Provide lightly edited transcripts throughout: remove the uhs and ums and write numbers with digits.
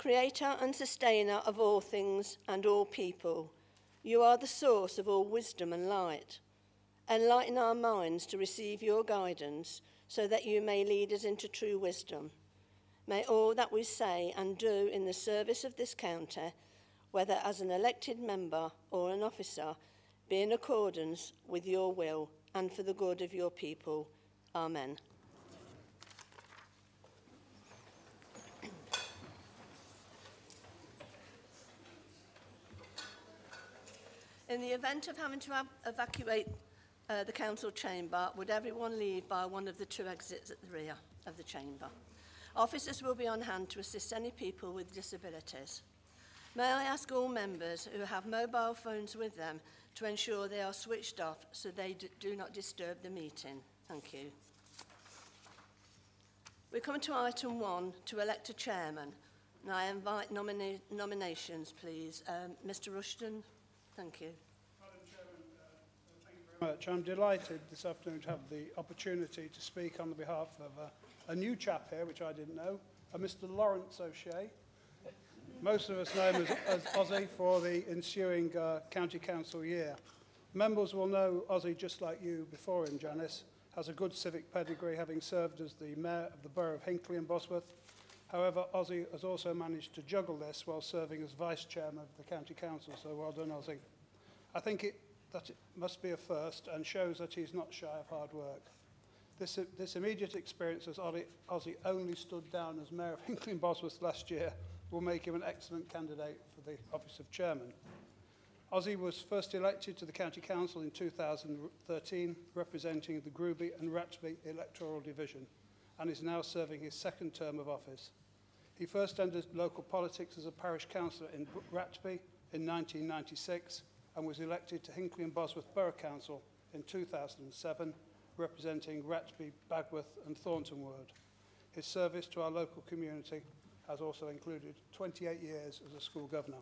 creator and sustainer of all things and all people. You are the source of all wisdom and light. Enlighten our minds to receive your guidance so that you may lead us into true wisdom. May all that we say and do in the service of this county, whether as an elected member or an officer, be in accordance with your will and for the good of your people. Amen. In the event of having to evacuate the council chamber, would everyone leave by one of the two exits at the rear of the chamber? Officers will be on hand to assist any people with disabilities. May I ask all members who have mobile phones with them to ensure they are switched off so they do not disturb the meeting. Thank you. We come to item 1, to elect a chairman. And I invite nominations, please. Mr. Rushton, thank you. Madam Chairman, thank you very much. I'm delighted this afternoon to have the opportunity to speak on the behalf of a new chap here, which I didn't know, Mr. Lawrence O'Shea. Most of us know him as Ozzy for the ensuing County Council year. Members will know Ozzy just like you before him, Janice, has a good civic pedigree, having served as the Mayor of the Borough of Hinckley and Bosworth. However, Ozzy has also managed to juggle this while serving as Vice Chairman of the County Council, so well done, Ozzy. I think that it must be a first and shows that he's not shy of hard work. This immediate experience as Ozzy only stood down as Mayor of Hinckley and Bosworth last year will make him an excellent candidate for the office of Chairman. Ozzy was first elected to the County Council in 2013, representing the Groby and Ratsby electoral division, and is now serving his second term of office. He first entered local politics as a parish councillor in Ratsby in 1996 and was elected to Hinckley and Bosworth Borough Council in 2007, representing Ratsby, Bagworth and Thornton Ward. His service to our local community has also included 28 years as a school governor.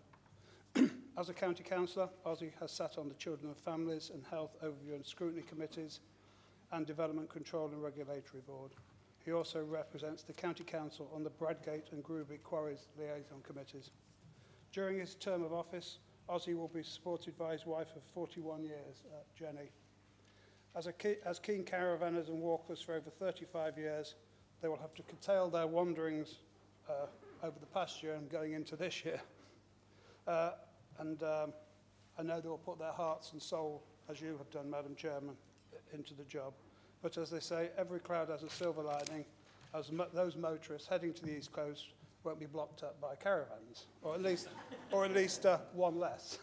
As a county councillor, Ozzy has sat on the Children and Families and Health Overview and Scrutiny Committees and Development Control and Regulatory Board. He also represents the County Council on the Bradgate and Groby Quarries Liaison Committees. During his term of office, Ozzy will be supported by his wife of 41 years, Jenny. As keen caravanners and walkers for over 35 years, they will have to curtail their wanderings over the past year and going into this year. I know they will put their hearts and soul, as you have done, Madam Chairman, into the job. But as they say, every cloud has a silver lining, as those motorists heading to the East Coast won't be blocked up by caravans, or at least one less.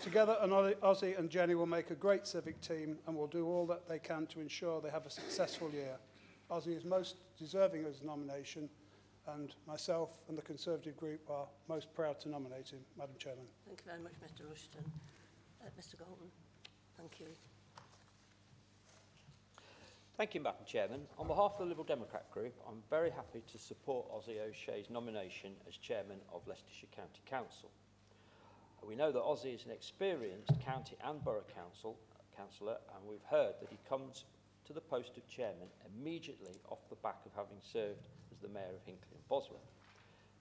Together, Ozzy and Jenny will make a great civic team and will do all that they can to ensure they have a successful year. Ozzy is most deserving of his nomination, and myself and the Conservative group are most proud to nominate him, Madam Chairman. Thank you very much, Mr. Rushton. Mr. Golden, thank you. Thank you, Madam Chairman. On behalf of the Liberal Democrat Group, I'm very happy to support Ozzy O'Shea's nomination as Chairman of Leicestershire County Council. We know that Ozzy is an experienced county and borough councillor, and we've heard that he comes to the post of Chairman immediately off the back of having served as the Mayor of Hinckley and Bosworth.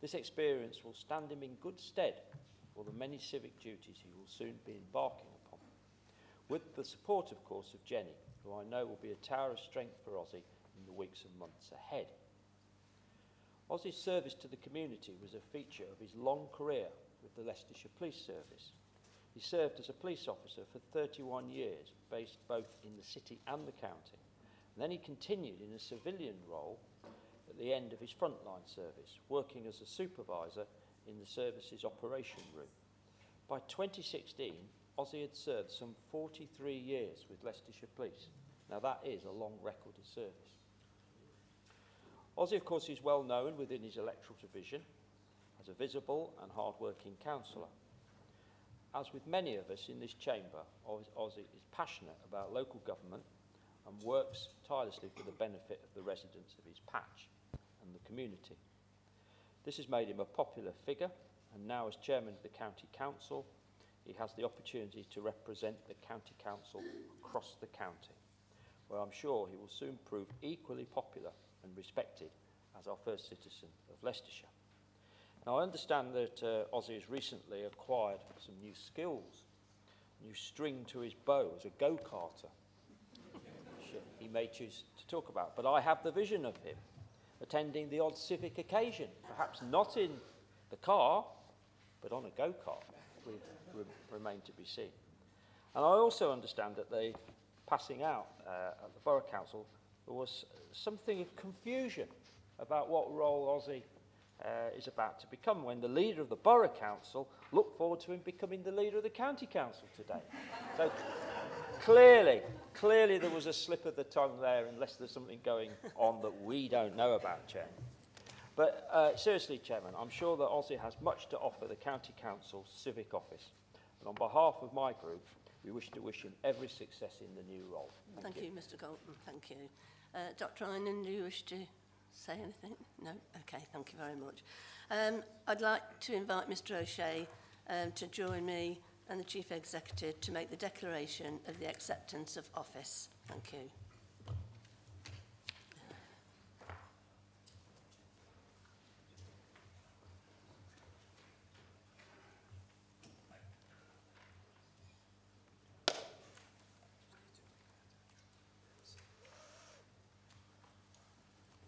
This experience will stand him in good stead for the many civic duties he will soon be embarking upon. With the support, of course, of Jenny, who I know will be a tower of strength for Ozzy in the weeks and months ahead. Ozzy's service to the community was a feature of his long career with the Leicestershire Police Service. He served as a police officer for 31 years, based both in the city and the county. And then he continued in a civilian role at the end of his frontline service, working as a supervisor in the service's operation room. By 2016, Ozzy had served some 43 years with Leicestershire Police. Now that is a long record of service. Ozzy, of course, is well known within his electoral division as a visible and hard-working councillor. As with many of us in this chamber, Ozzy is passionate about local government and works tirelessly for the benefit of the residents of his patch and the community. This has made him a popular figure, and now as Chairman of the County Council, he has the opportunity to represent the County Council across the county, where I'm sure he will soon prove equally popular and respected as our first citizen of Leicestershire. Now, I understand that Ozzy has recently acquired some new skills, new string to his bow as a go-karter, which he may choose to talk about. But I have the vision of him attending the odd civic occasion, perhaps not in the car, but on a go-kart. Will remain to be seen. And I also understand that the passing out at the Borough Council, there was something of confusion about what role Ozzy is about to become when the leader of the Borough Council looked forward to him becoming the leader of the County Council today. So clearly there was a slip of the tongue there, unless there's something going on that we don't know about, Chairman. But seriously, Chairman, I'm sure that Ozzy has much to offer the County Council civic office. And on behalf of my group, we wish to wish him every success in the new role. Thank you, Mr. Galton. Thank you. Dr. Einan, do you wish to say anything? No? Okay, thank you very much. I'd like to invite Mr. O'Shea to join me and the Chief Executive to make the declaration of the acceptance of office. Thank you.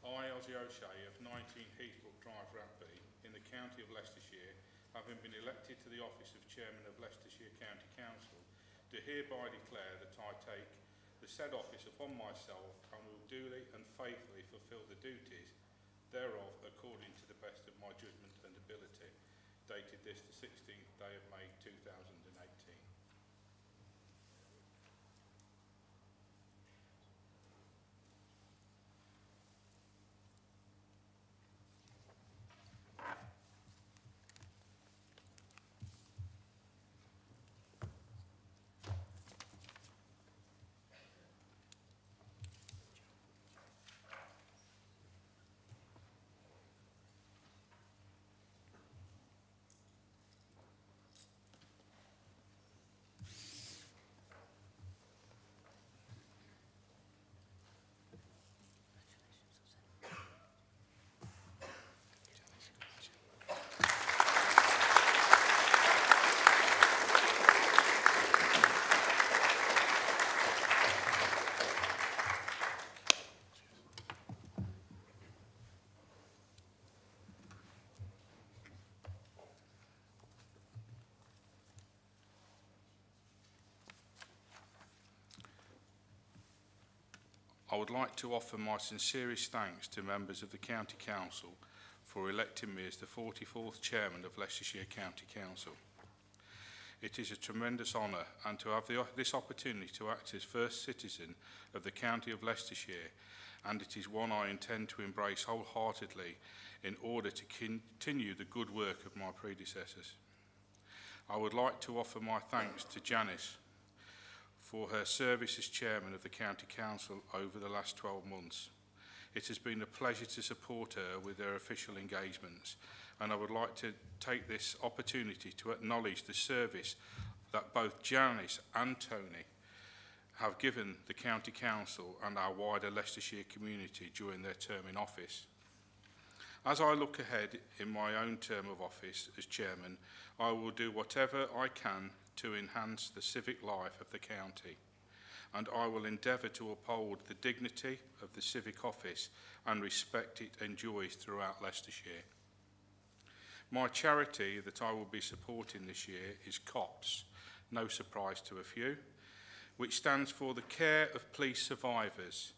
I, Ozzy O'Shea of 19 Heathbrook Drive, Rugby, in the county of Leicestershire, having been elected to the office of Chairman of Leicestershire County Council, do hereby declare that I take the said office upon myself and will duly and faithfully fulfil the duties thereof according to the best of my judgment and ability. Dated this the 16th day of May 2018. I would like to offer my sincerest thanks to members of the County Council for electing me as the 44th Chairman of Leicestershire County Council. It is a tremendous honour, and to have this opportunity to act as first citizen of the County of Leicestershire, and it is one I intend to embrace wholeheartedly in order to continue the good work of my predecessors. I would like to offer my thanks to Janice for her service as Chairman of the County Council over the last 12 months. It has been a pleasure to support her with her official engagements, and I would like to take this opportunity to acknowledge the service that both Janice and Tony have given the County Council and our wider Leicestershire community during their term in office. As I look ahead in my own term of office as Chairman, I will do whatever I can to enhance the civic life of the county, and I will endeavour to uphold the dignity of the civic office and respect it enjoys throughout Leicestershire. My charity that I will be supporting this year is COPS, no surprise to a few, which stands for the Care of Police Survivors.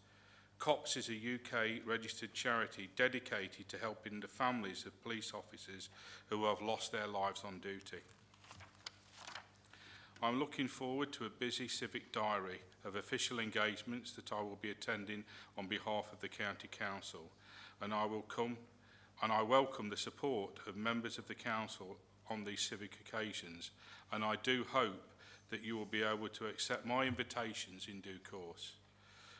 COPS is a UK registered charity dedicated to helping the families of police officers who have lost their lives on duty. I'm looking forward to a busy civic diary of official engagements that I will be attending on behalf of the County Council, and I welcome the support of members of the Council on these civic occasions, and I do hope that you will be able to accept my invitations in due course,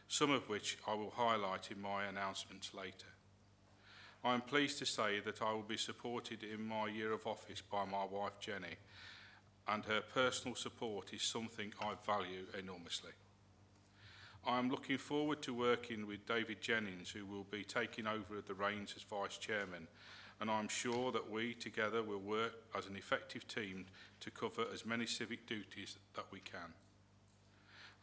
some of which I will highlight in my announcements later. I am pleased to say that I will be supported in my year of office by my wife Jenny, and her personal support is something I value enormously. I am looking forward to working with David Jennings, who will be taking over the reins as Vice Chairman, and I'm sure that we together will work as an effective team to cover as many civic duties that we can.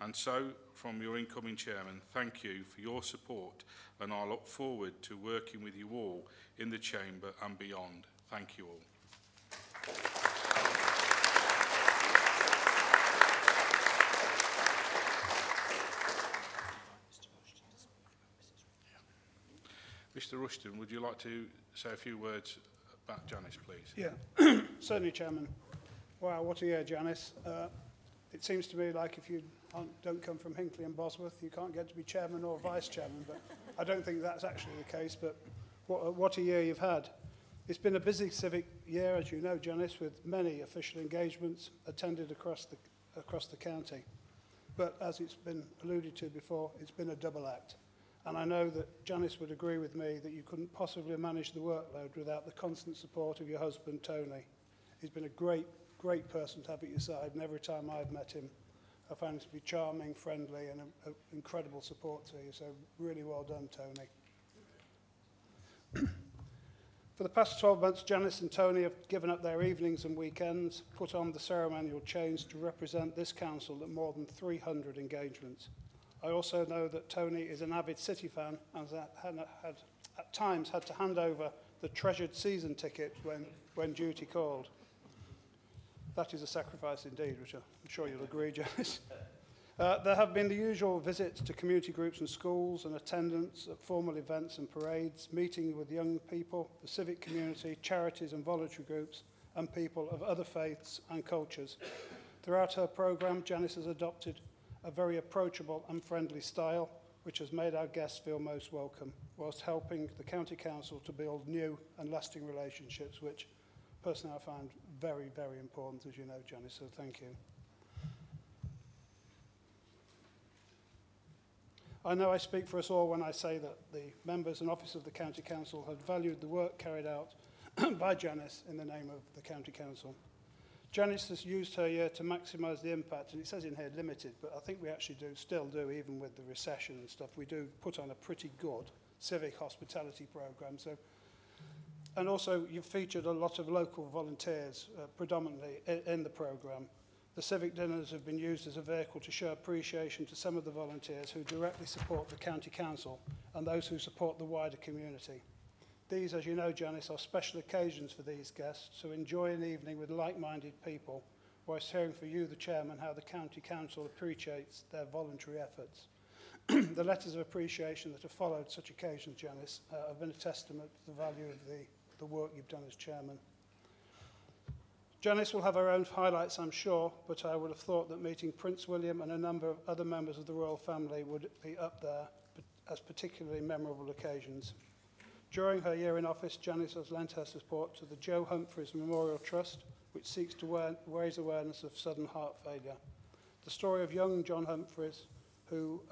And so, from your incoming chairman, thank you for your support, and I look forward to working with you all in the chamber and beyond. Thank you all. Mr. Rushton, would you like to say a few words about Janice, please? Yeah, certainly, Chairman. Wow, what a year, Janice. It seems to me like if you don't come from Hinckley and Bosworth, you can't get to be chairman or vice chairman, but I don't think that's actually the case, but what a year you've had. It's been a busy civic year, as you know, Janice, with many official engagements attended across the county. But as it's been alluded to before, it's been a double act. And I know that Janice would agree with me that you couldn't possibly manage the workload without the constant support of your husband, Tony. He's been a great person to have at your side, and every time I've met him, I found him to be charming, friendly, and an incredible support to you. So really well done, Tony. For the past 12 months, Janice and Tony have given up their evenings and weekends, put on the ceremonial chains to represent this council at more than 300 engagements. I also know that Tony is an avid City fan and had at times had to hand over the treasured season ticket when duty called. That is a sacrifice indeed, which I'm sure you'll agree, Janice. There have been the usual visits to community groups and schools and attendance at formal events and parades, meeting with young people, the civic community, charities and voluntary groups, and people of other faiths and cultures. Throughout her programme, Janice has adopted a very approachable and friendly style, which has made our guests feel most welcome, whilst helping the County Council to build new and lasting relationships, which personally I find very, very important, as you know, Janice, so thank you. I know I speak for us all when I say that the members and officers of the County Council have valued the work carried out by Janice in the name of the County Council. Janice has used her year to maximise the impact, and it says in here limited, but I think we actually still do, even with the recession and stuff. We do put on a pretty good civic hospitality programme. So, and also you've featured a lot of local volunteers, predominantly in the programme. The civic dinners have been used as a vehicle to show appreciation to some of the volunteers who directly support the County Council and those who support the wider community. These, as you know, Janice, are special occasions for these guests, so enjoy an evening with like-minded people, whilst hearing for you, the Chairman, how the County Council appreciates their voluntary efforts. The letters of appreciation that have followed such occasions, Janice, have been a testament to the value of the work you've done as Chairman. Janice will have her own highlights, I'm sure, but I would have thought that meeting Prince William and a number of other members of the royal family would be up there as particularly memorable occasions. During her year in office, Janice has lent her support to the Joe Humphreys Memorial Trust, which seeks to raise awareness of sudden heart failure. The story of young Joe Humphreys, who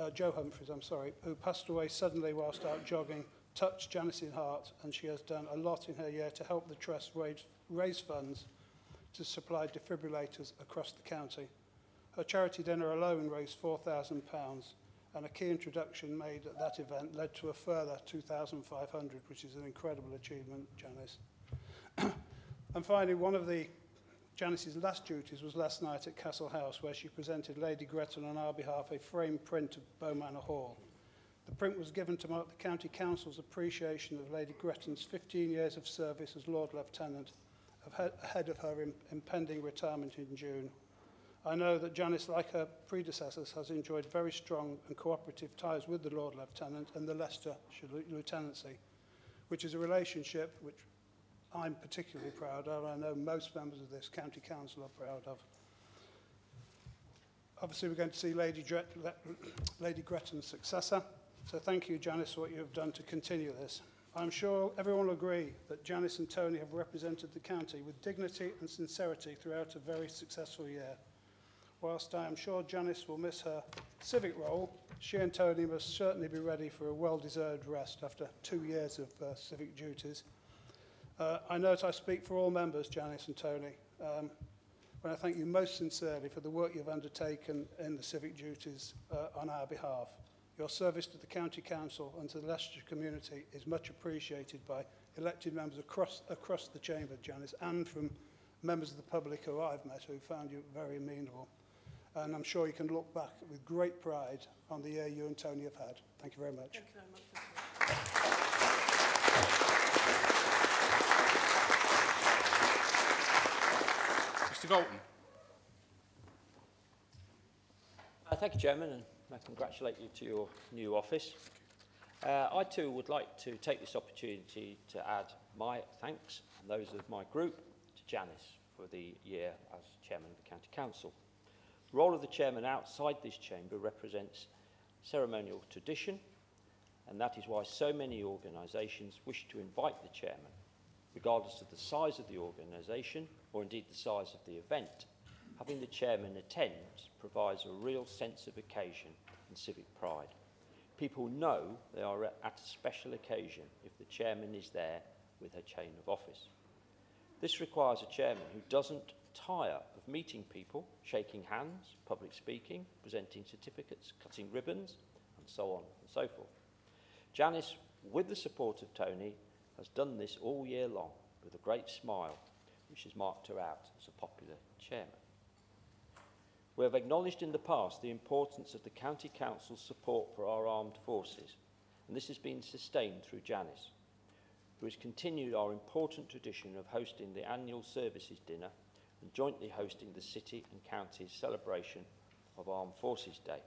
passed away suddenly whilst out jogging, touched Janice's heart, and she has done a lot in her year to help the trust raise funds to supply defibrillators across the county. Her charity dinner alone raised £4,000, and a key introduction made at that event led to a further 2,500, which is an incredible achievement, Janice. And finally, one of Janice's last duties was last night at Castle House, where she presented Lady Gretton on our behalf a framed print of Bow Manor Hall. The print was given to mark the County Council's appreciation of Lady Gretton's 15 years of service as Lord Lieutenant, ahead of her impending retirement in June. I know that Janice, like her predecessors, has enjoyed very strong and cooperative ties with the Lord Lieutenant and the Leicestershire Lieutenancy, which is a relationship which I'm particularly proud of, and I know most members of this County Council are proud of. Obviously, we're going to see Lady Gretton's successor, so thank you, Janice, for what you have done to continue this. I'm sure everyone will agree that Janice and Tony have represented the county with dignity and sincerity throughout a very successful year. Whilst I am sure Janice will miss her civic role, she and Tony must certainly be ready for a well-deserved rest after 2 years of civic duties. I know that I speak for all members, Janice and Tony, when I thank you most sincerely for the work you've undertaken in the civic duties on our behalf. Your service to the County Council and to the Leicestershire community is much appreciated by elected members across the chamber, Janice, and from members of the public who I've met who found you very amenable. And I'm sure you can look back with great pride on the year you and Tony have had. Thank you very much. Thank you very much. Mr Galton. Thank you, Chairman, and I congratulate you to your new office. I too would like to take this opportunity to add my thanks and those of my group to Janice for the year as Chairman of the County Council. The role of the Chairman outside this chamber represents ceremonial tradition, and that is why so many organisations wish to invite the Chairman, regardless of the size of the organisation or indeed the size of the event. Having the Chairman attend provides a real sense of occasion and civic pride. People know they are at a special occasion if the Chairman is there with her chain of office. This requires a Chairman who doesn't tire of meeting people, shaking hands, public speaking, presenting certificates, cutting ribbons, and so on and so forth. Janice, with the support of Tony, has done this all year long with a great smile, which has marked her out as a popular Chairman. We have acknowledged in the past the importance of the County Council's support for our armed forces, and this has been sustained through Janice, who has continued our important tradition of hosting the annual services dinner and jointly hosting the City and County's celebration of Armed Forces Day.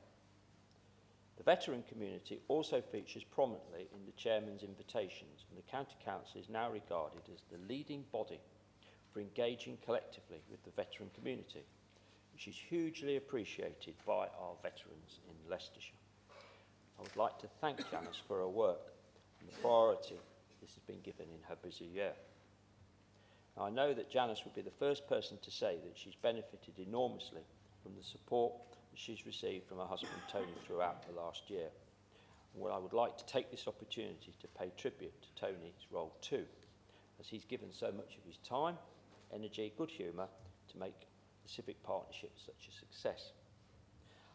The veteran community also features prominently in the Chairman's invitations, and the County Council is now regarded as the leading body for engaging collectively with the veteran community, which is hugely appreciated by our veterans in Leicestershire. I would like to thank Janice for her work and the priority this has been given in her busy year. Now, I know that Janice would be the first person to say that she's benefited enormously from the support that she's received from her husband Tony throughout the last year. And I would like to take this opportunity to pay tribute to Tony's role too, as he's given so much of his time, energy, good humour to make the civic partnership such a success.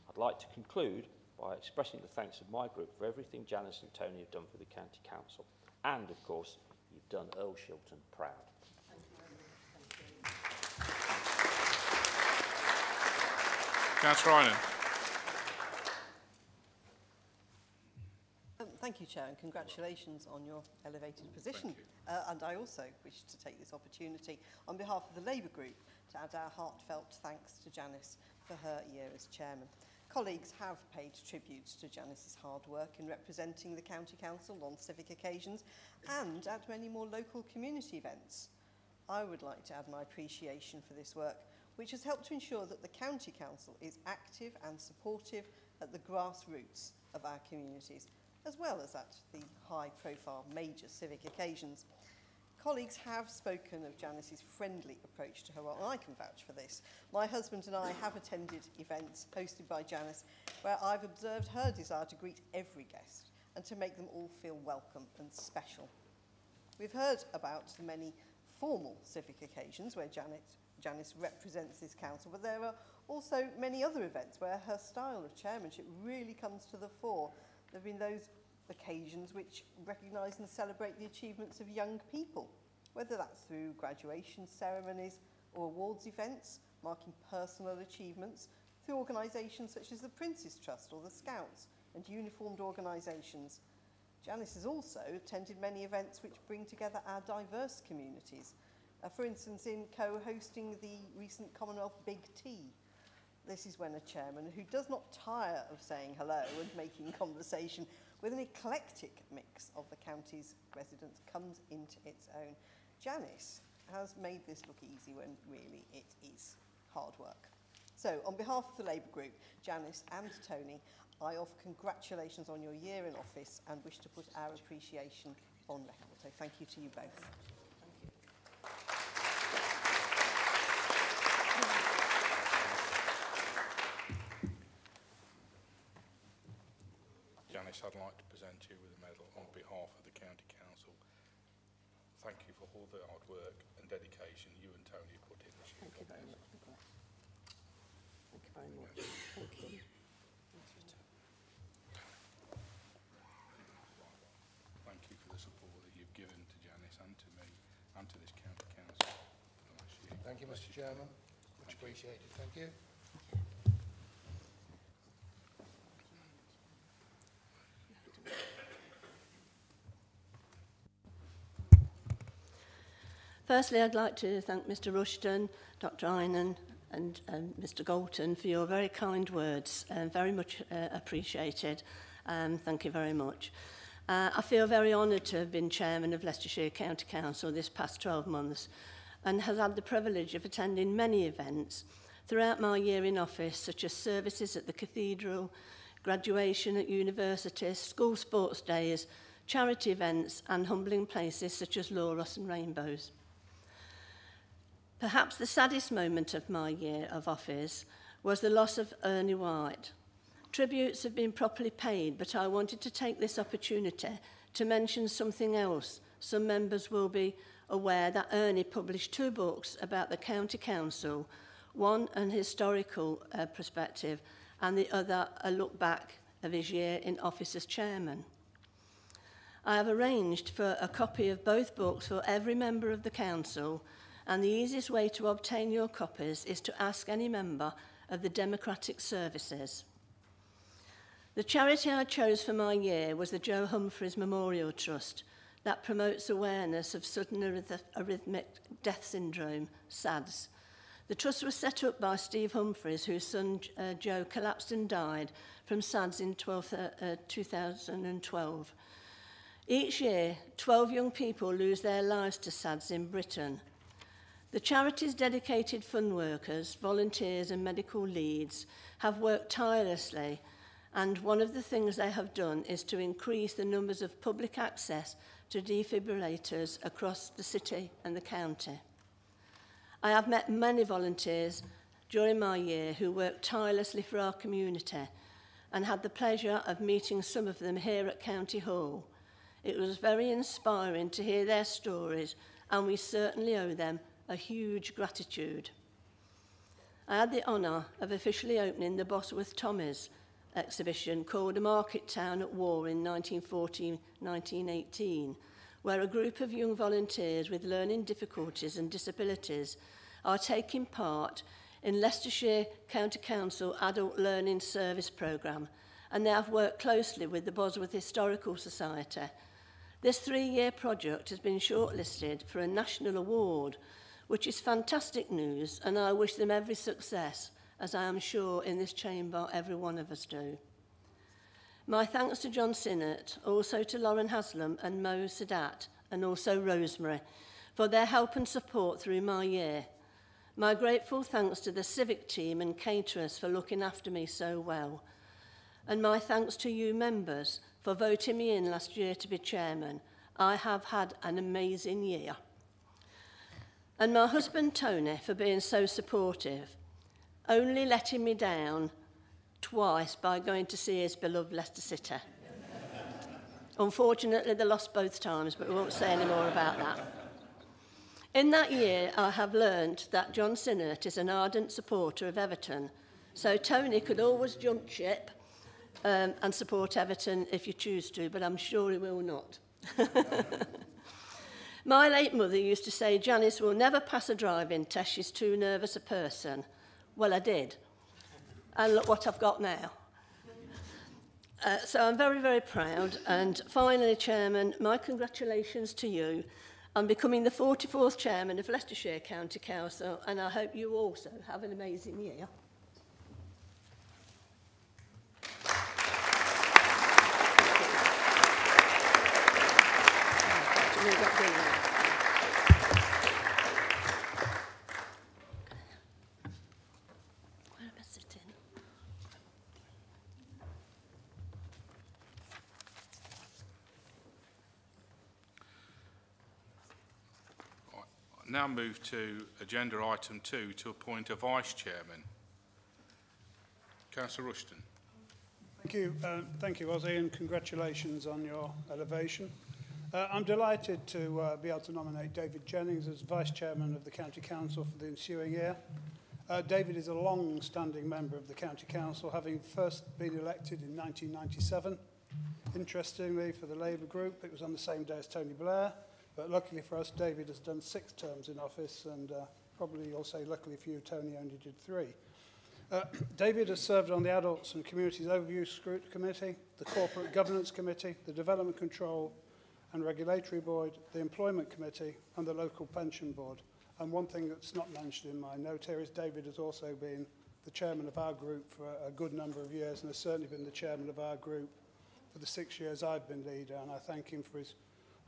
I'd like to conclude by expressing the thanks of my group for everything Janice and Tony have done for the County Council. And, of course, you've done Earl Shilton proud. Councillor Rynan. Thank you, Chair, and congratulations on your elevated position. And I also wish to take this opportunity on behalf of the Labour Group to add our heartfelt thanks to Janice for her year as Chairman. Colleagues have paid tribute to Janice's hard work in representing the County Council on civic occasions and at many more local community events. I would like to add my appreciation for this work, which has helped to ensure that the County Council is active and supportive at the grassroots of our communities, as well as at the high-profile major civic occasions. Colleagues have spoken of Janice's friendly approach to her role, and I can vouch for this. My husband and I have attended events hosted by Janice where I've observed her desire to greet every guest and to make them all feel welcome and special. We've heard about the many formal civic occasions where Janice represents this council, but there are also many other events where her style of chairmanship really comes to the fore. There have been those occasions which recognise and celebrate the achievements of young people, whether that's through graduation ceremonies or awards events, marking personal achievements, through organisations such as the Prince's Trust or the Scouts and uniformed organisations. Janice has also attended many events which bring together our diverse communities, for instance in co-hosting the recent Commonwealth Big Tea. This is when a chairman who does not tire of saying hello and making conversation with an eclectic mix of the county's residents comes into its own. Janice has made this look easy when really it is hard work. So on behalf of the Labour Group, Janice and Tony, I offer congratulations on your year in office and wish to put our appreciation on record. So thank you to you both. Janice, I'd like to present you with a medal on behalf of the County Council. Thank you for all the hard work and dedication you and Tony put in this year. Thank you very much. Thank you very much. Thank you. Thank you for the support that you've given to Janice and and to this county council. Thank you, Mr. Chairman. Much appreciated. Thank you. Firstly, I'd like to thank Mr Rushton, Dr Einan and Mr Galton for your very kind words, very much appreciated. Thank you very much. I feel very honoured to have been Chairman of Leicestershire County Council this past 12 months and have had the privilege of attending many events throughout my year in office, such as services at the Cathedral, graduation at universities, school sports days, charity events and humbling places such as Lauros and Rainbows. Perhaps the saddest moment of my year of office was the loss of Ernie White. Tributes have been properly paid, but I wanted to take this opportunity to mention something else. Some members will be aware that Ernie published 2 books about the County Council, one an historical perspective and the other a look back of his year in office as chairman. I have arranged for a copy of both books for every member of the council, and the easiest way to obtain your copies is to ask any member of the Democratic Services. The charity I chose for my year was the Joe Humphreys Memorial Trust that promotes awareness of sudden arrhythmic death syndrome, SADS. The trust was set up by Steve Humphreys, whose son Joe collapsed and died from SADS in 2012. Each year, 12 young people lose their lives to SADS in Britain. The charity's dedicated fund workers, volunteers and medical leads have worked tirelessly, and one of the things they have done is to increase the numbers of public access to defibrillators across the city and the county. I have met many volunteers during my year who worked tirelessly for our community and had the pleasure of meeting some of them here at County Hall. It was very inspiring to hear their stories, and we certainly owe them a huge gratitude. I had the honour of officially opening the Bosworth Tommies exhibition called A Market Town at War in 1914-1918, where a group of young volunteers with learning difficulties and disabilities are taking part in Leicestershire County Council Adult Learning Service Programme, and they have worked closely with the Bosworth Historical Society. This 3-year project has been shortlisted for a national award, which is fantastic news, and I wish them every success, as I am sure in this chamber every one of us do. My thanks to John Sinnott, also to Lauren Haslam and Mo Sadat, and also Rosemary, for their help and support through my year. My grateful thanks to the civic team and caterers for looking after me so well. And my thanks to you members for voting me in last year to be chairman. I have had an amazing year. And my husband Tony for being so supportive, only letting me down twice by going to see his beloved Leicester City. Unfortunately, they lost both times, but we won't say any more about that. In that year, I have learned that John Sinnott is an ardent supporter of Everton, so Tony could always jump ship and support Everton if you choose to, but I'm sure he will not. My late mother used to say, Janice will never pass a driving test, she's too nervous a person. Well, I did. And look what I've got now. So I'm very, very proud. And finally, Chairman, my congratulations to you on becoming the 44th Chairman of Leicestershire County Council, and I hope you also have an amazing year. Now move to agenda item 2 to appoint a vice chairman. Councillor Rushton. Thank you, Ozzy, and congratulations on your elevation. I'm delighted to be able to nominate David Jennings as vice chairman of the County Council for the ensuing year. David is a long-standing member of the County Council, having first been elected in 1997. Interestingly, for the Labour group, it was on the same day as Tony Blair, But luckily for us, David has done 6 terms in office, and probably you'll say luckily for you, Tony only did 3. David has served on the Adults and Communities Overview Scrutiny Committee, the Corporate Governance Committee, the Development Control and Regulatory Board, the Employment Committee, and the Local Pension Board. And one thing that's not mentioned in my note here is David has also been the chairman of our group for a good number of years, and has certainly been the chairman of our group for the 6 years I've been leader, and I thank him for his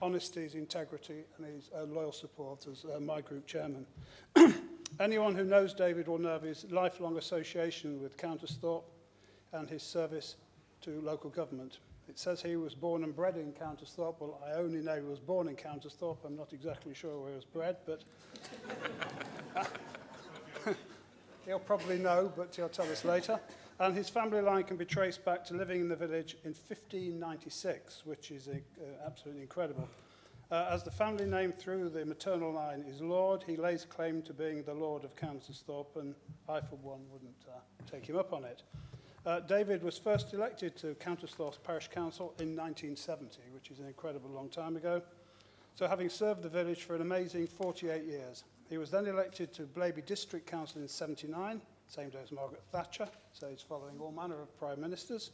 honesty, his integrity, and his loyal support as my group chairman. Anyone who knows David will know of his lifelong association with Countersthorpe and his service to local government. It says he was born and bred in Countersthorpe. Well, I only know he was born in Countersthorpe. I'm not exactly sure where he was bred, but he'll probably know, but he'll tell us later. And his family line can be traced back to living in the village in 1596, which is absolutely incredible. As the family name through the maternal line is Lord, he lays claim to being the Lord of Countersthorpe, and I, for one, wouldn't take him up on it. David was first elected to Countersthorpe's Parish Council in 1970, which is an incredible long time ago. So having served the village for an amazing 48 years, he was then elected to Blaby District Council in 79, same day as Margaret Thatcher, so he's following all manner of prime ministers.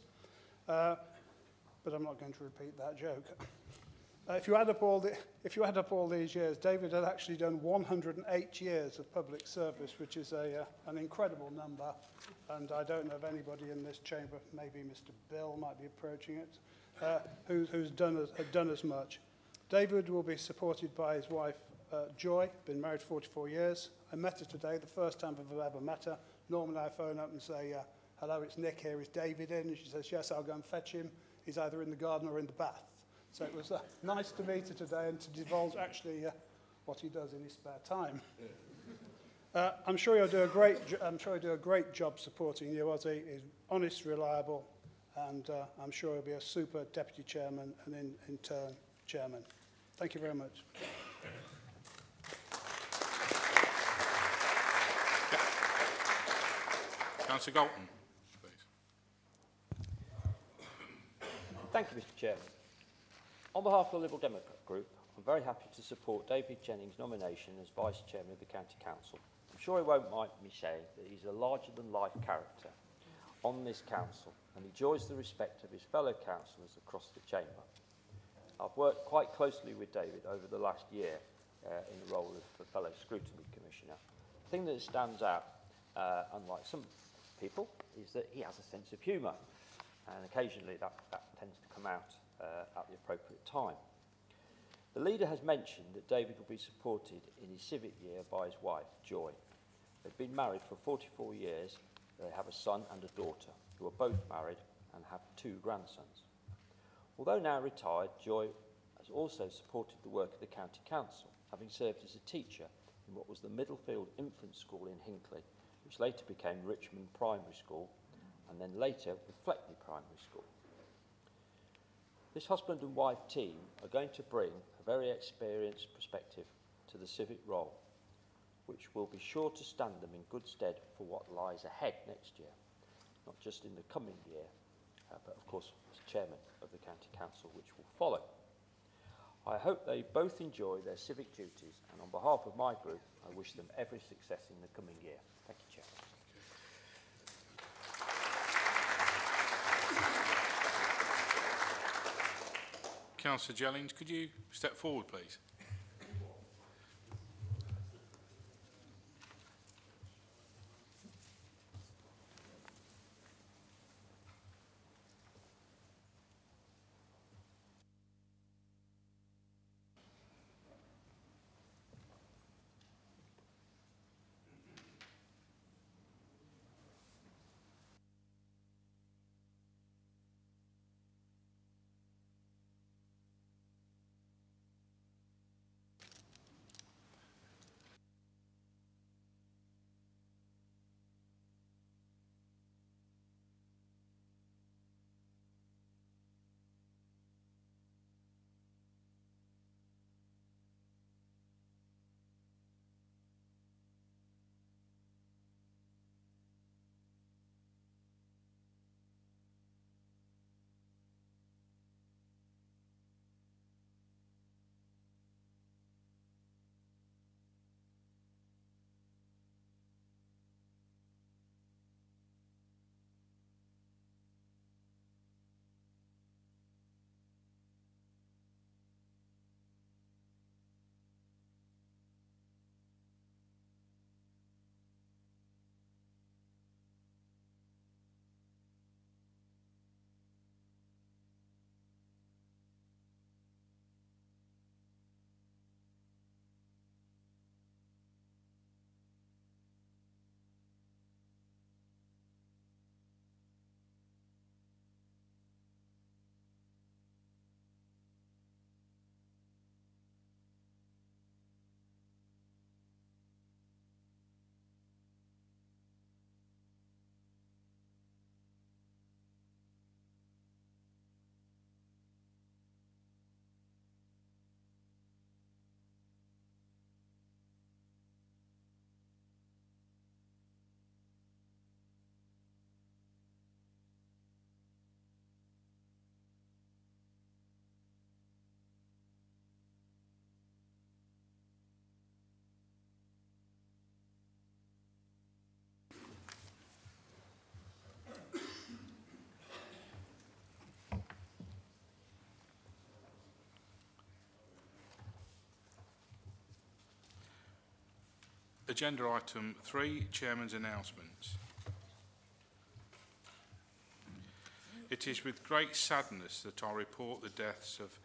But I'm not going to repeat that joke. If you add up all these years, David had actually done 108 years of public service, which is an incredible number. And I don't know of anybody in this chamber, maybe Mr. Bill might be approaching it, who's done as much. David will be supported by his wife, Joy, been married 44 years. I met her today, the first time I've ever met her. Normally I phone up and say, hello, it's Nick here, is David in? And she says, yes, I'll go and fetch him. He's either in the garden or in the bath. So it was nice to meet her today and to divulge actually what he does in his spare time. I'm sure he'll do a great job supporting you, Ozzy. He's honest, reliable, and I'm sure he'll be a super deputy chairman and in turn chairman. Thank you very much. Councillor Galton, please. Thank you, Mr. Chairman. On behalf of the Liberal Democrat Group, I'm very happy to support David Jennings' nomination as Vice Chairman of the County Council. I'm sure he won't mind me saying that he's a larger-than-life character on this council, and he enjoys the respect of his fellow councillors across the chamber. I've worked quite closely with David over the last year in the role of the fellow Scrutiny Commissioner. The thing that stands out, unlike some people, is that he has a sense of humour, and occasionally that tends to come out at the appropriate time. The leader has mentioned that David will be supported in his civic year by his wife, Joy. They've been married for 44 years. They have a son and a daughter, who are both married and have 2 grandsons. Although now retired, Joy has also supported the work of the County Council, having served as a teacher in what was the Middlefield Infant School in Hinckley, which later became Richmond Primary School, and then later with Fleckney Primary School. This husband and wife team are going to bring a very experienced perspective to the civic role, which will be sure to stand them in good stead for what lies ahead next year, not just in the coming year, but of course as chairman of the County Council, which will follow. I hope they both enjoy their civic duties, and on behalf of my group, I wish them every success in the coming year. Thank you, Chair. Councillor Jennings, could you step forward, please? Agenda item 3, Chairman's announcements. It is with great sadness that I report the deaths of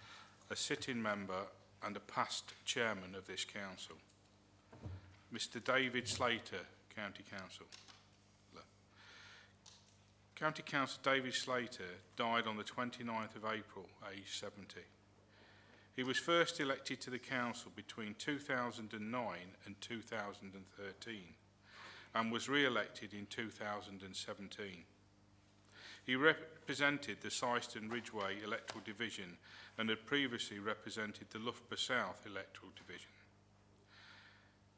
a sitting member and a past chairman of this council, Mr David Slater, County Council. County Councillor David Slater died on the 29th of April, aged 70. He was first elected to the council between 2009 and 2013 and was re-elected in 2017. He represented the Syston Ridgeway electoral division and had previously represented the Loughborough South electoral division.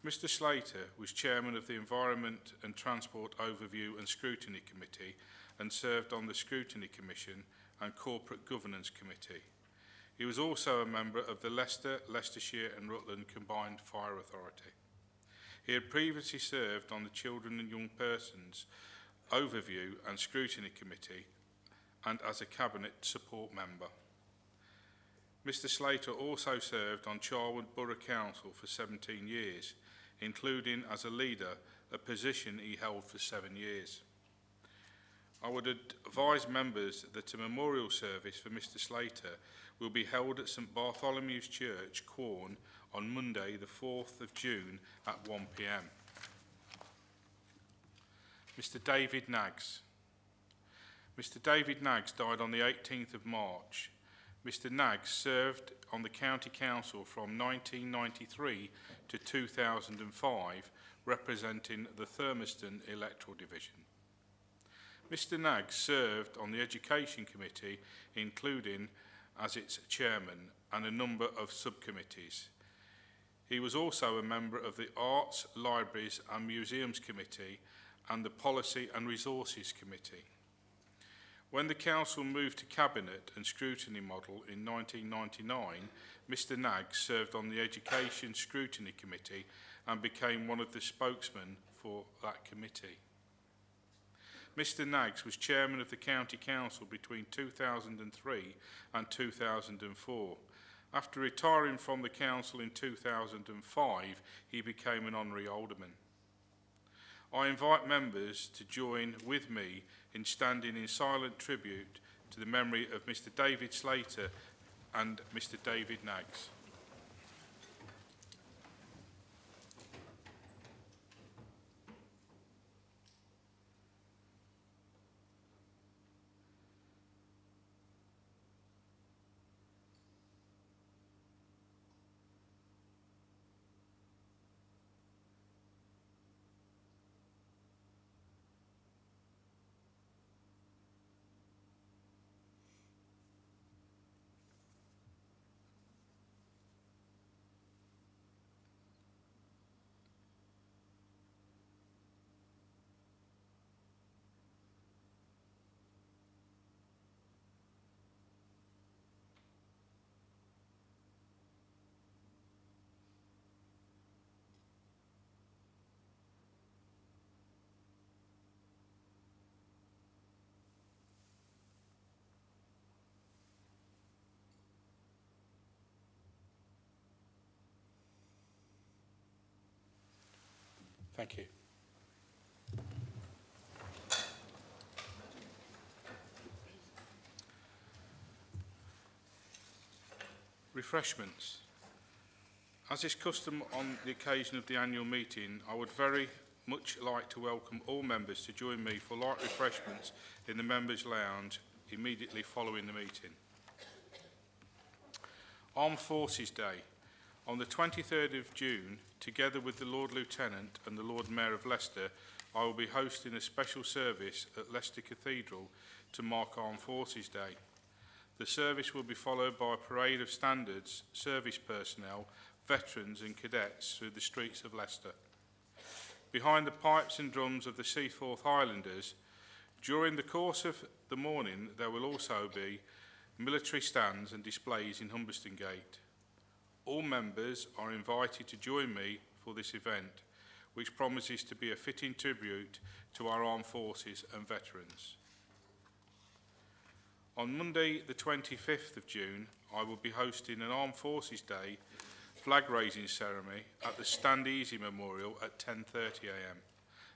Mr Slater was chairman of the Environment and Transport Overview and Scrutiny Committee and served on the Scrutiny Commission and Corporate Governance Committee. He was also a member of the Leicester, Leicestershire and Rutland Combined Fire Authority. He had previously served on the Children and Young Persons Overview and Scrutiny Committee and as a Cabinet support member. Mr Slater also served on Charwood Borough Council for 17 years, including as a leader, a position he held for 7 years. I would advise members that a memorial service for Mr Slater will be held at St Bartholomew's Church, Quorn, on Monday the 4th of June at 1 p.m. Mr David Naggs. Mr David Naggs died on the 18th of March. Mr Naggs served on the County Council from 1993 to 2005, representing the Thurmaston electoral division. Mr Naggs served on the Education Committee, including as its chairman, and a number of subcommittees. He was also a member of the Arts, Libraries and Museums Committee and the Policy and Resources Committee. When the Council moved to Cabinet and Scrutiny model in 1999, Mr Naggs served on the Education Scrutiny Committee and became one of the spokesmen for that committee. Mr Naggs was chairman of the County Council between 2003 and 2004. After retiring from the council in 2005, he became an honorary alderman. I invite members to join with me in standing in silent tribute to the memory of Mr David Slater and Mr David Naggs. Thank you. Refreshments. As is custom on the occasion of the annual meeting, I would very much like to welcome all members to join me for light refreshments in the members' lounge immediately following the meeting. Armed Forces Day. On the 23rd of June, together with the Lord Lieutenant and the Lord Mayor of Leicester, I will be hosting a special service at Leicester Cathedral to mark Armed Forces Day. The service will be followed by a parade of standards, service personnel, veterans and cadets through the streets of Leicester. Behind the pipes and drums of the Seaforth Highlanders, during the course of the morning there will also be military stands and displays in Humberston Gate. All members are invited to join me for this event, which promises to be a fitting tribute to our armed forces and veterans. On Monday, the 25th of June, I will be hosting an Armed Forces Day flag raising ceremony at the Stand Easy Memorial at 10:30 a.m.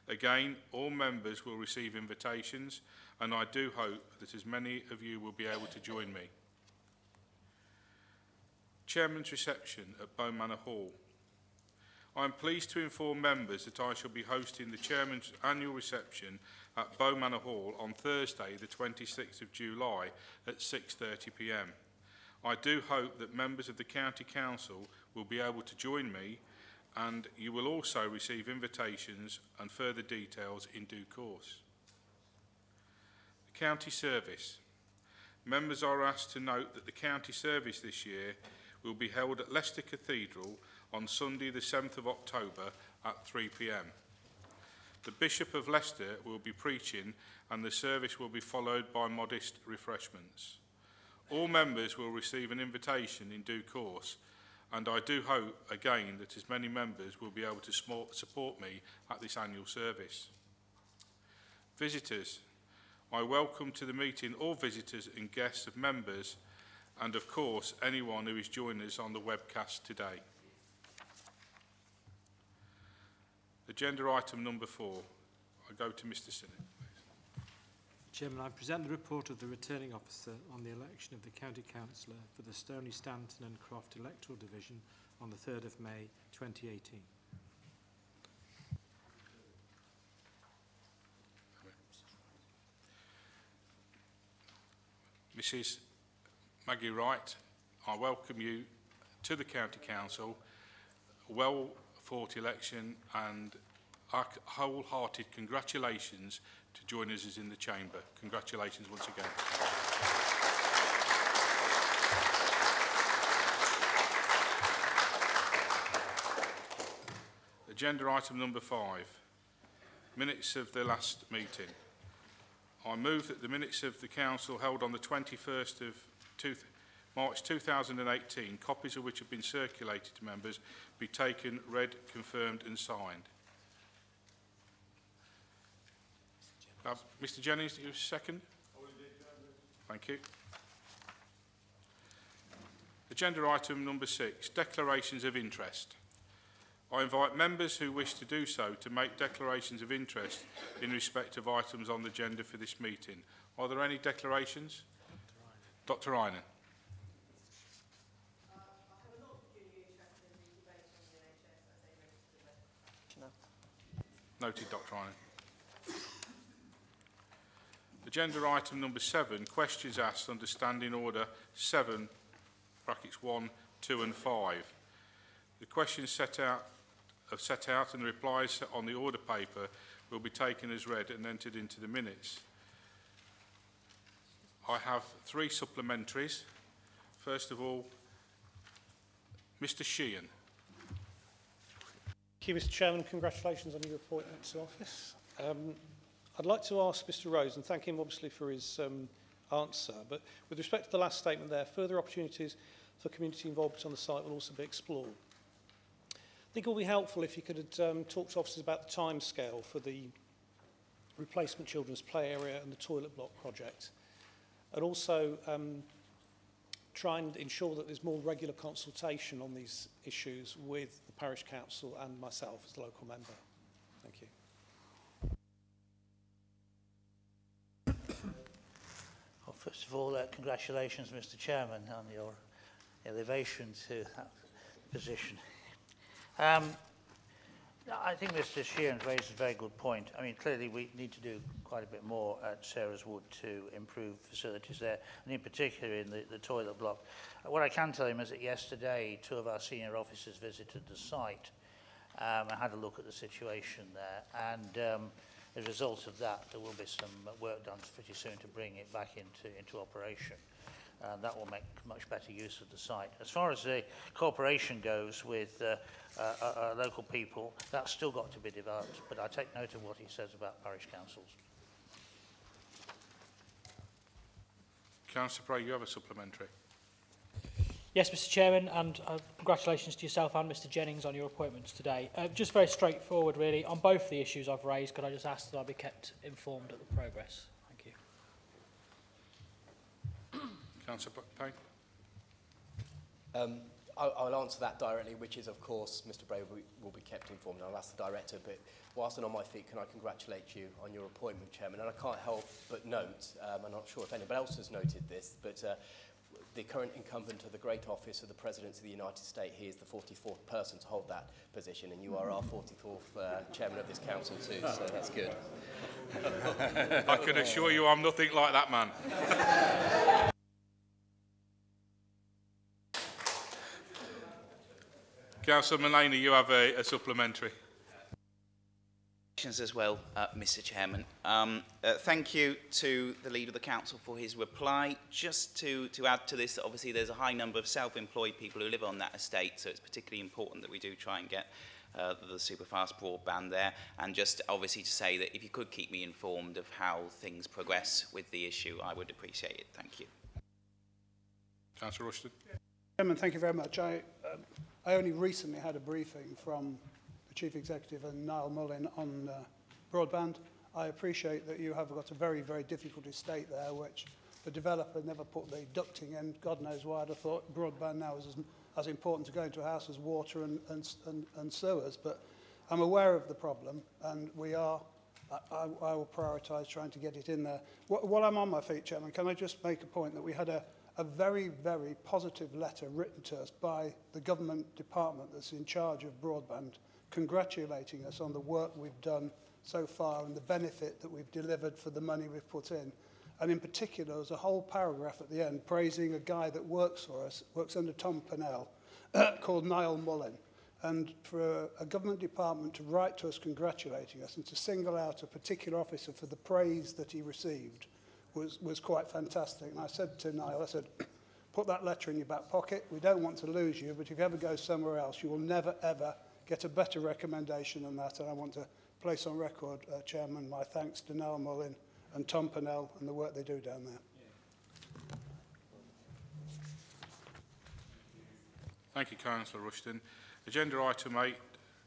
Again, all members will receive invitations, and I do hope that as many of you will be able to join me. Chairman's reception at Bow Manor Hall. I am pleased to inform members that I shall be hosting the Chairman's annual reception at Bow Manor Hall on Thursday, the 26th of July at 6:30 p.m. I do hope that members of the County Council will be able to join me, and you will also receive invitations and further details in due course. The County Service. Members are asked to note that the County Service this year will be held at Leicester Cathedral on Sunday the 7th of October at 3 p.m. The Bishop of Leicester will be preaching, and the service will be followed by modest refreshments. All members will receive an invitation in due course, and I do hope again that as many members will be able to support me at this annual service. Visitors. I welcome to the meeting all visitors and guests of members, and of course anyone who is joining us on the webcast today. Agenda item number 4. I go to Mr. Sinnott. Chairman, I present the report of the Returning Officer on the election of the County Councillor for the Stoney Stanton and Croft Electoral Division on the 3rd of May 2018. Mrs. Maggie Wright, I welcome you to the County Council. Well fought election, and our wholehearted congratulations to join us in the chamber. Congratulations once again. Agenda item number 5, minutes of the last meeting. I move that the minutes of the Council held on the 21st of March 2018, copies of which have been circulated to members, be taken, read, confirmed and signed. Mr. Jennings, you second? Thank you. Agenda item number 6, declarations of interest. I invite members who wish to do so to make declarations of interest in respect of items on the agenda for this meeting. Are there any declarations? Dr. Rynan. Noted, Dr. Rynan. Agenda item number 7, questions asked under Standing Order 7, brackets 1, 2 and 5. The questions set out and the replies on the order paper will be taken as read and entered into the minutes. I have 3 supplementaries. First of all, Mr. Sheehan. Thank you, Mr. Chairman. Congratulations on your appointment to office. I'd like to ask Mr. Rose, and thank him obviously for his answer, but with respect to the last statement there, further opportunities for community involvement on the site will also be explored. I think it will be helpful if you could talk to officers about the timescale for the replacement children's play area and the toilet block project, and also try and ensure that there's more regular consultation on these issues with the parish council and myself as the local member. Thank you. Well, first of all, congratulations, Mr. Chairman, on your elevation to that position. I think Mr. Sheehan's raised a very good point. I mean, clearly we need to do quite a bit more at Sarah's Wood to improve facilities there, and in particular in the toilet block. What I can tell him is that yesterday 2 of our senior officers visited the site and had a look at the situation there, and as a result of that there will be some work done pretty soon to bring it back into operation. That will make much better use of the site. As far as the cooperation goes with local people, that's still got to be developed, but I take note of what he says about parish councils. Councillor Bray, you have a supplementary. Yes, Mr. Chairman, and congratulations to yourself and Mr. Jennings on your appointments today. Just very straightforward, really. On both the issues I've raised, could I just ask that I be kept informed of the progress? Thank you. Councillor Payne. I'll answer that directly, which is, of course, Mr Bray will be kept informed. I'll ask the Director, but whilst I'm on my feet, can I congratulate you on your appointment, Chairman? And I can't help but note, I'm not sure if anybody else has noted this, but the current incumbent of the great office of the President of the United States, he is the 44th person to hold that position, and you are our 44th Chairman of this Council too, so that's good. I can assure you I'm nothing like that man. Councillor Mulaney, you have a supplementary. As well, Mr Chairman. Thank you to the Leader of the Council for his reply. Just to add to this, obviously there's a high number of self-employed people who live on that estate, so it's particularly important that we do try and get the super-fast broadband there. And just obviously to say that if you could keep me informed of how things progress with the issue, I would appreciate it. Thank you. Councillor Rushton. Chairman, thank you very much. I only recently had a briefing from the Chief Executive and Niall Mullin on broadband. I appreciate that you have got a very, very difficult estate there, which the developer never put the ducting in. God knows why. I'd have thought broadband now is as important to go into a house as water and sewers. But I'm aware of the problem, and I will prioritise trying to get it in there. While I'm on my feet, Chairman, can I just make a point that we had a very, very positive letter written to us by the government department that's in charge of broadband, congratulating us on the work we've done so far and the benefit that we've delivered for the money we've put in. And in particular, there's a whole paragraph at the end praising a guy that works for us, works under Tom Pennell, called Niall Mullin. And for a government department to write to us congratulating us and to single out a particular officer for the praise that he received was quite fantastic. And I said to Niall, I said, put that letter in your back pocket. We don't want to lose you, but if you ever go somewhere else, you will never, ever get a better recommendation than that. And I want to place on record, Chairman, my thanks to Niall Mullin and Tom Pennell and the work they do down there. Thank you, Councillor Rushton. Agenda item 8,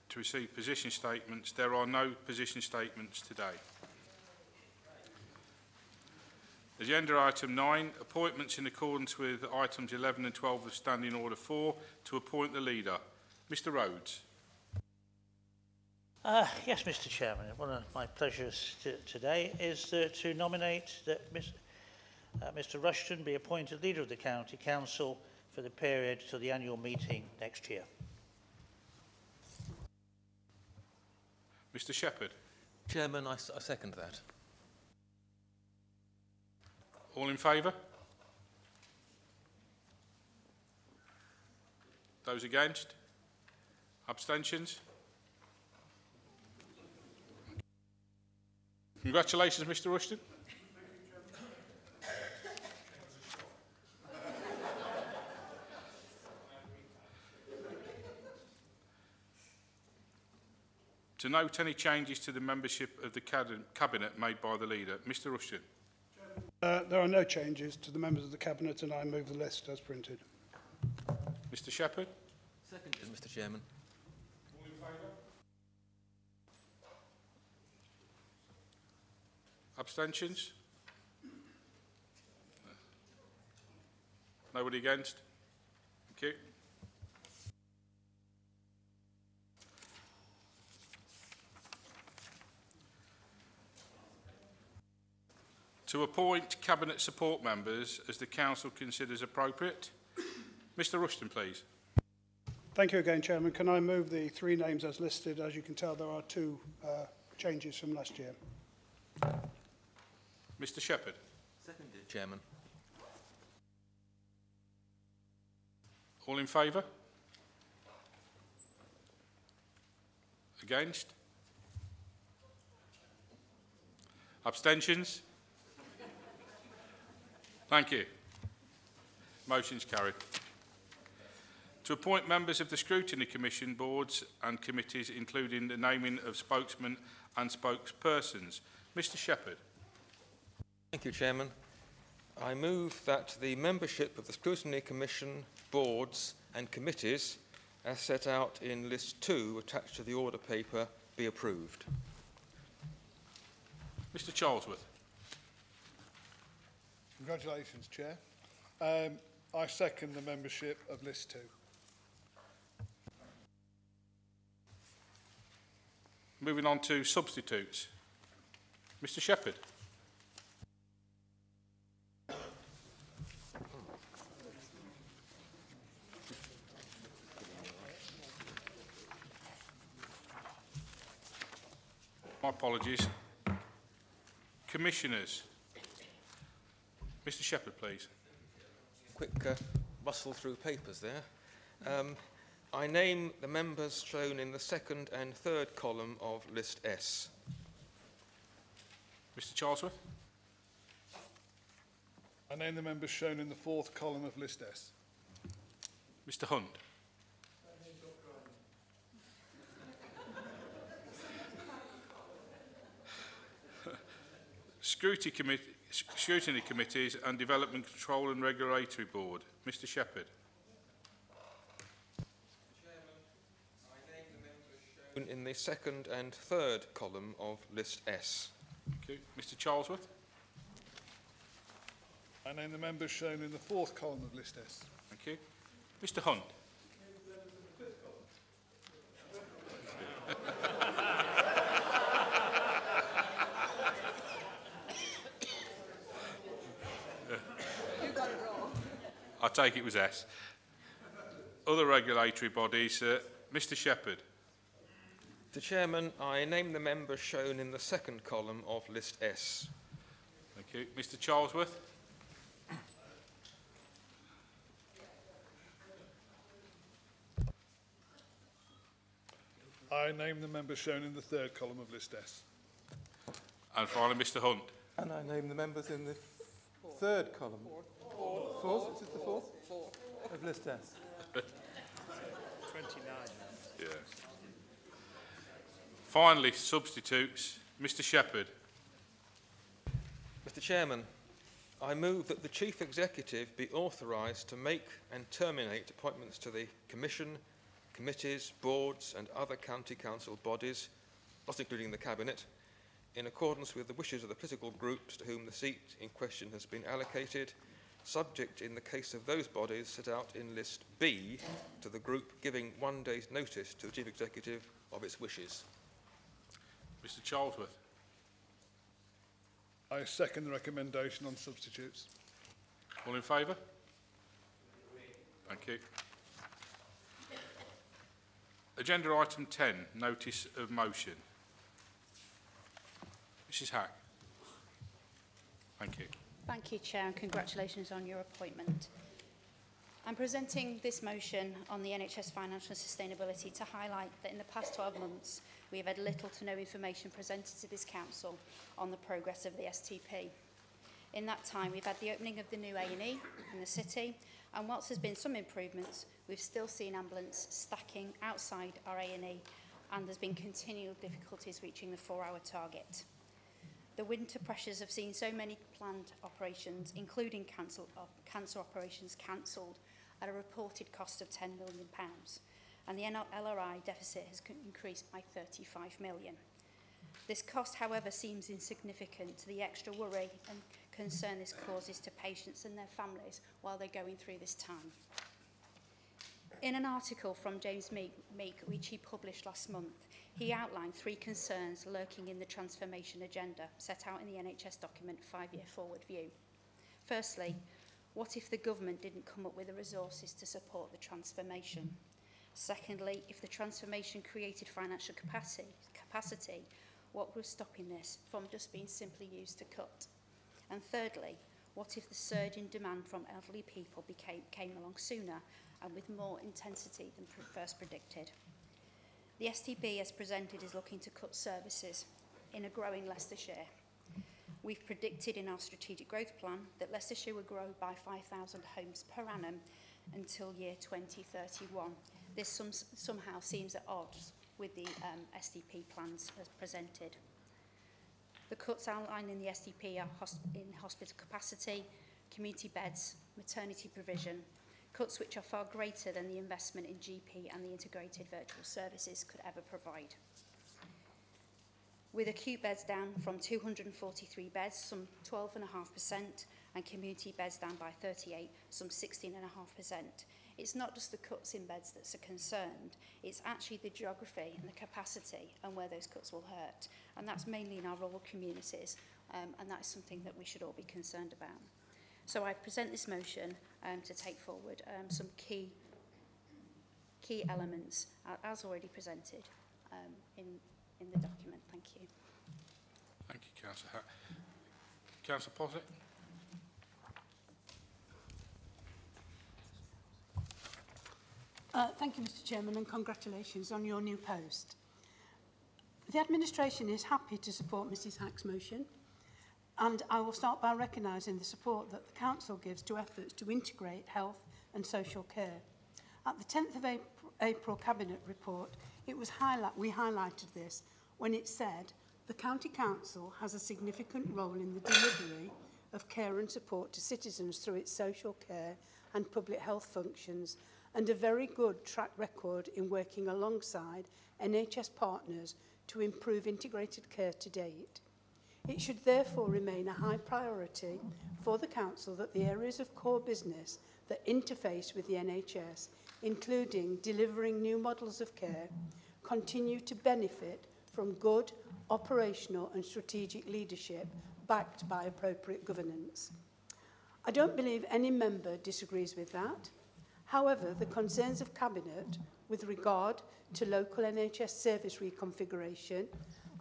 to receive position statements. There are no position statements today. Agenda item 9, appointments in accordance with items 11 and 12 of Standing Order 4 to appoint the leader. Mr Rhodes. Yes, Mr Chairman. One of my pleasures today is to nominate that Mr Rushton be appointed Leader of the County Council for the period to the annual meeting next year. Mr Shepherd. Chairman, I second that. All in favour? Those against? Abstentions? Congratulations, Mr Rushton. To note any changes to the membership of the Cabinet made by the Leader. Mr Rushton. There are no changes to the members of the Cabinet, and I move the list as printed. Mr Shepherd. Seconded, Mr Chairman. All in favour? Abstentions? Nobody against? Thank you. To appoint Cabinet support members as the Council considers appropriate. Mr Rushton, please. Thank you again, Chairman. Can I move the 3 names as listed? As you can tell, there are 2 changes from last year. Mr Shepherd. Seconded, Chairman. All in favour? Against? Abstentions? Thank you. Motion's carried. To appoint members of the Scrutiny Commission boards and committees, including the naming of spokesmen and spokespersons. Mr Shepherd. Thank you, Chairman. I move that the membership of the Scrutiny Commission boards and committees, as set out in List 2 attached to the order paper, be approved. Mr Charlesworth. Congratulations, Chair. I second the membership of List 2. moving on to substitutes. Mr Shepherd. My apologies. Commissioners. Mr Shepherd, please. Quick rustle through papers there. I name the members shown in the second and third column of List S. Mr Charlesworth. I name the members shown in the fourth column of List S. Mr Hunt. Scrutiny Committees and Development Control and Regulatory Board. Mr Shepherd. In the second and third column of List S. Thank you. Mr Charlesworth. I name the members shown in the fourth column of List S. Thank you. Mr Hunt. You got it wrong. I take it was S. Other regulatory bodies. Mr Shepherd. Mr Chairman, I name the members shown in the second column of List S. Thank you. Mr Charlesworth. I name the members shown in the third column of List S. And finally, Mr Hunt. And I name the members in the third column. Fourth? Is it the fourth? Of List S. 29. Yeah. Finally, substitutes. Mr Shepherd. Mr Chairman, I move that the Chief Executive be authorised to make and terminate appointments to the Commission, committees, boards and other county council bodies, not including the Cabinet, in accordance with the wishes of the political groups to whom the seat in question has been allocated, subject in the case of those bodies set out in List B to the group giving 1 day's notice to the Chief Executive of its wishes. Mr Charlesworth. I second the recommendation on substitutes. All in favour? Thank you. Agenda item 10, notice of motion. Mrs Hack. Thank you. Thank you, Chair, and congratulations on your appointment. I'm presenting this motion on the NHS financial sustainability to highlight that in the past 12 months we have had little to no information presented to this council on the progress of the STP. In that time we've had the opening of the new A&E in the city, and whilst there's been some improvements, we've still seen ambulance stacking outside our A&E, and there's been continual difficulties reaching the 4-hour target. The winter pressures have seen so many planned operations, including cancer operations, cancelled at a reported cost of £10 million, and the LRI deficit has increased by 35 million. This cost, however, seems insignificant to the extra worry and concern this causes to patients and their families while they're going through this time. In an article from James Meek, which he published last month, he outlined 3 concerns lurking in the transformation agenda set out in the NHS document 5-year forward view. Firstly, what if the government didn't come up with the resources to support the transformation? Secondly, if the transformation created financial capacity, what was stopping this from just being simply used to cut? And thirdly, what if the surge in demand from elderly people came along sooner and with more intensity than first predicted? The STP as presented is looking to cut services in a growing Leicestershire. We've predicted in our strategic growth plan that Leicestershire will grow by 5,000 homes per annum until year 2031. This somehow seems at odds with the STP plans as presented. The cuts outlined in the STP are in hospital capacity, community beds, maternity provision, cuts which are far greater than the investment in GP and the integrated virtual services could ever provide. With acute beds down from 243 beds, some 12.5%, and community beds down by 38, some 16.5%, It's not just the cuts in beds that's a concern, it's actually the geography and the capacity and where those cuts will hurt. And that's mainly in our rural communities, and that's something that we should all be concerned about. So I present this motion to take forward some key elements, as already presented in the document. Thank you. Thank you, Councillor Hack. Councillor Posset. Thank you, Mr. Chairman, and congratulations on your new post. The administration is happy to support Mrs Hack's motion, and I will start by recognising the support that the Council gives to efforts to integrate health and social care. At the 10th of April Cabinet report, we highlighted this when it said the County Council has a significant role in the delivery of care and support to citizens through its social care and public health functions, and a very good track record in working alongside NHS partners to improve integrated care to date. It should therefore remain a high priority for the Council that the areas of core business that interface with the NHS, including delivering new models of care, continue to benefit from good operational and strategic leadership backed by appropriate governance. I don't believe any member disagrees with that. However, the concerns of Cabinet with regard to local NHS service reconfiguration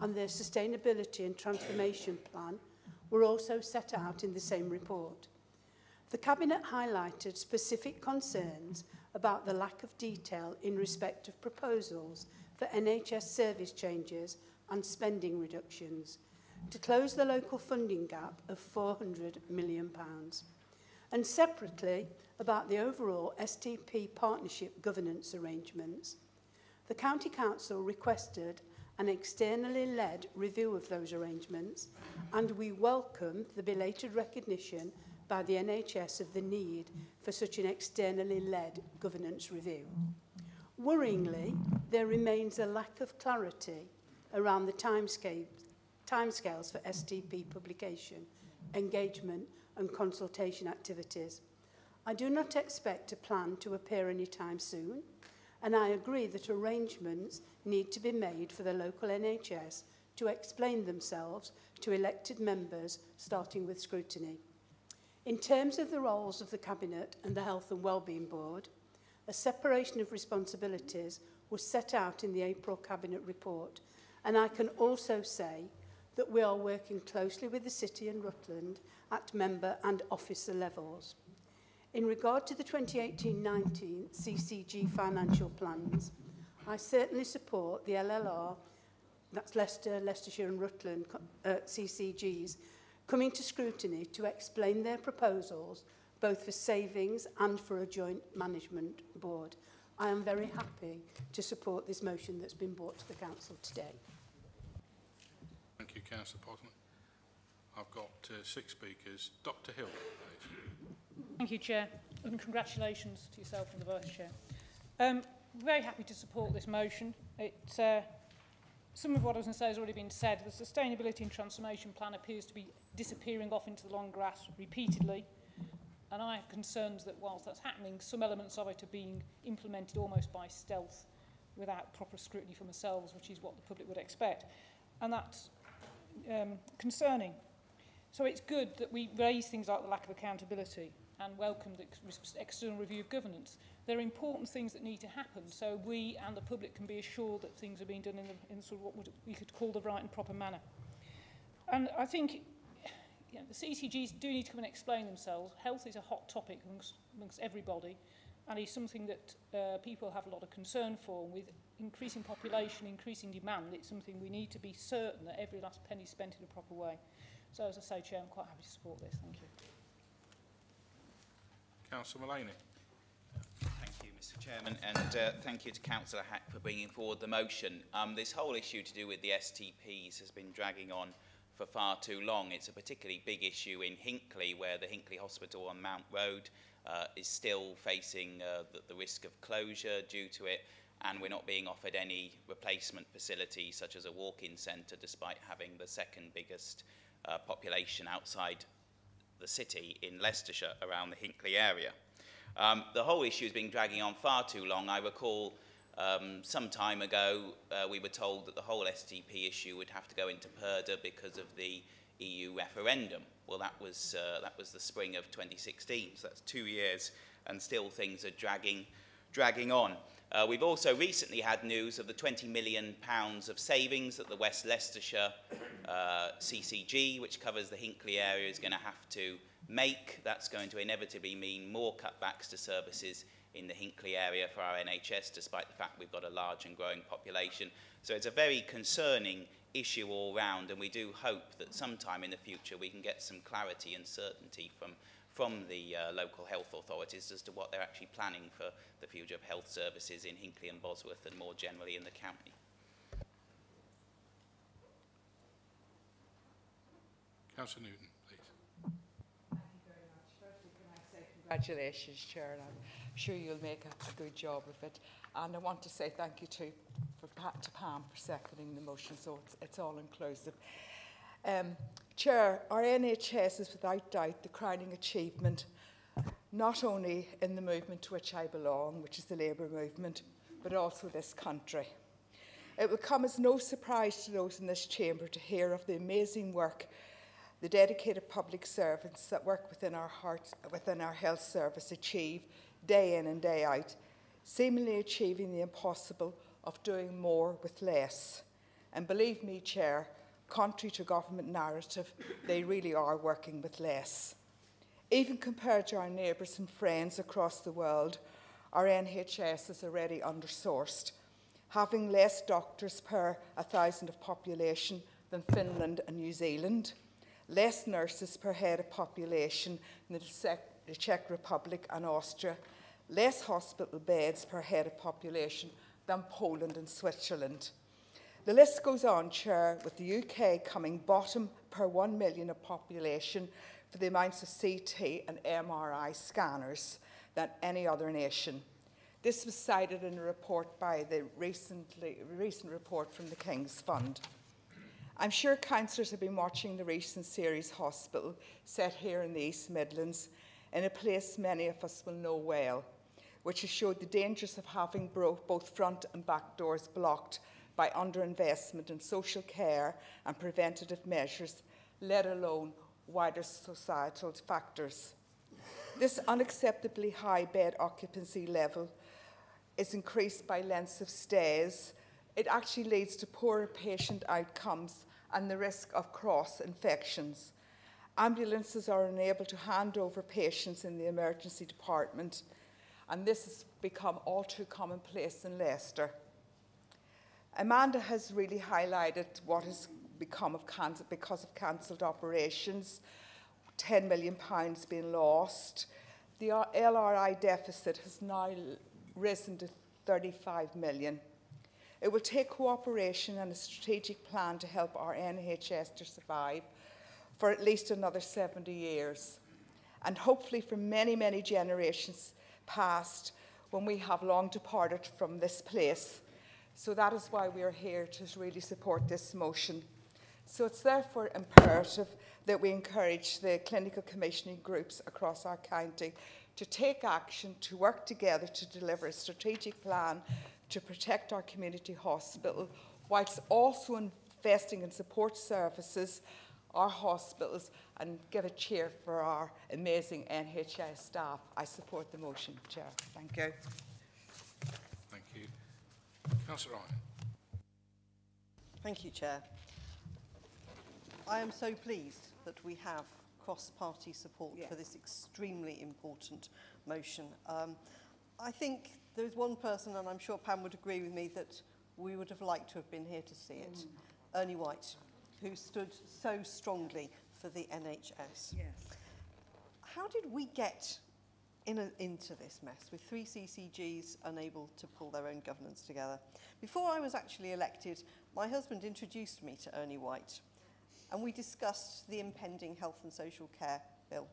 and their sustainability and transformation plan were also set out in the same report. The Cabinet highlighted specific concerns about the lack of detail in respect of proposals for NHS service changes and spending reductions to close the local funding gap of £400 million. And separately, about the overall STP partnership governance arrangements. The County Council requested an externally led review of those arrangements, and we welcome the belated recognition by the NHS of the need for such an externally led governance review. Worryingly, there remains a lack of clarity around the timescales for STP publication, engagement and consultation activities. I do not expect a plan to appear anytime soon, and I agree that arrangements need to be made for the local NHS to explain themselves to elected members, starting with scrutiny. In terms of the roles of the Cabinet and the Health and Wellbeing Board, a separation of responsibilities was set out in the April Cabinet report, and I can also say that we are working closely with the City and Rutland at member and officer levels. In regard to the 2018-19 CCG financial plans, I certainly support the LLR, that's Leicester, Leicestershire and Rutland CCGs, coming to scrutiny to explain their proposals, both for savings and for a joint management board. I am very happy to support this motion that's been brought to the Council today. Thank you, Councillor Posman. I've got 6 speakers. Dr Hill, please. Thank you, Chair, and congratulations to yourself and the Vice Chair. Very happy to support this motion. Some of what I was going to say has already been said. The Sustainability and Transformation Plan appears to be disappearing off into the long grass repeatedly, and I have concerns that whilst that's happening, some elements of it are being implemented almost by stealth without proper scrutiny from ourselves, which is what the public would expect, and that's concerning. So it's good that we raise things like the lack of accountability and welcome the external review of governance. There are important things that need to happen so we and the public can be assured that things are being done in sort of what we could call the right and proper manner. And I think the CCGs do need to come and explain themselves. Health is a hot topic amongst everybody, and is something that people have a lot of concern for. With increasing population, increasing demand, it's something we need to be certain that every last penny is spent in a proper way. So as I say, Chair, I'm quite happy to support this. Thank you. Councillor Mullaney. Thank you, Mr Chairman, and thank you to Councillor Hack for bringing forward the motion. This whole issue to do with the STPs has been dragging on for far too long. It's a particularly big issue in Hinckley, where the Hinckley Hospital on Mount Road is still facing the risk of closure due to it, and we're not being offered any replacement facility such as a walk-in centre, despite having the second biggest population outside the city in Leicestershire around the Hinckley area. The whole issue has been dragging on far too long. I recall some time ago we were told that the whole STP issue would have to go into purdah because of the EU referendum. Well, that was the spring of 2016, so that's 2 years, and still things are dragging on. We've also recently had news of the £20 million of savings that the West Leicestershire CCG, which covers the Hinckley area, is going to have to make. That's going to inevitably mean more cutbacks to services in the Hinckley area for our NHS, despite the fact we've got a large and growing population. So it's a very concerning issue all round, and we do hope that sometime in the future we can get some clarity and certainty from the local health authorities as to what they're actually planning for the future of health services in Hinckley and Bosworth and more generally in the county. Councillor Newton, please. Thank you very much. Firstly, can I say congratulations, Chair, and I'm sure you'll make a good job of it. And I want to say thank you to Pam for seconding the motion, so it's all inclusive. Chair, our NHS is without doubt the crowning achievement, not only in the movement to which I belong, which is the Labour movement, but also this country. It will come as no surprise to those in this chamber to hear of the amazing work the dedicated public servants that work within our health service achieve day in and day out, seemingly achieving the impossible of doing more with less. And believe me, Chair, contrary to government narrative, they really are working with less. Even compared to our neighbours and friends across the world, our NHS is already undersourced, having less doctors per 1,000 of population than Finland and New Zealand, less nurses per head of population than the Czech Republic and Austria, less hospital beds per head of population than Poland and Switzerland. The list goes on, Chair, with the UK coming bottom per 1 million of population for the amounts of CT and MRI scanners than any other nation. This was cited in a report by the recent report from the King's Fund. I'm sure councillors have been watching the recent Ceres Hospital set here in the East Midlands, in a place many of us will know well, which has showed the dangers of having both front and back doors blocked by underinvestment in social care and preventative measures, let alone wider societal factors. This unacceptably high bed occupancy level is increased by lengths of stays. It actually leads to poorer patient outcomes and the risk of cross-infections. Ambulances are unable to hand over patients in the emergency department, and this has become all too commonplace in Leicester. Amanda has really highlighted what has become because of cancelled operations, £10 million being lost. The LRI deficit has now risen to 35 million. It will take cooperation and a strategic plan to help our NHS to survive for at least another 70 years, and hopefully for many, many generations past when we have long departed from this place. So that is why we are here to really support this motion. So it's therefore imperative that we encourage the clinical commissioning groups across our county to take action, to work together to deliver a strategic plan to protect our community hospital, whilst also investing in support services, our hospitals, and give a cheer for our amazing NHS staff. I support the motion, Chair. Thank you. Thank you. Councillor Ryan. Thank you, Chair. I am so pleased that we have cross-party support for this extremely important motion. I think there's one person, and I'm sure Pam would agree with me, that we would have liked to have been here to see it. Ernie White, who stood so strongly for the NHS. Yes. How did we get into this mess with 3 CCGs unable to pull their own governance together? Before I was actually elected, my husband introduced me to Ernie White, and we discussed the impending health and social care bill.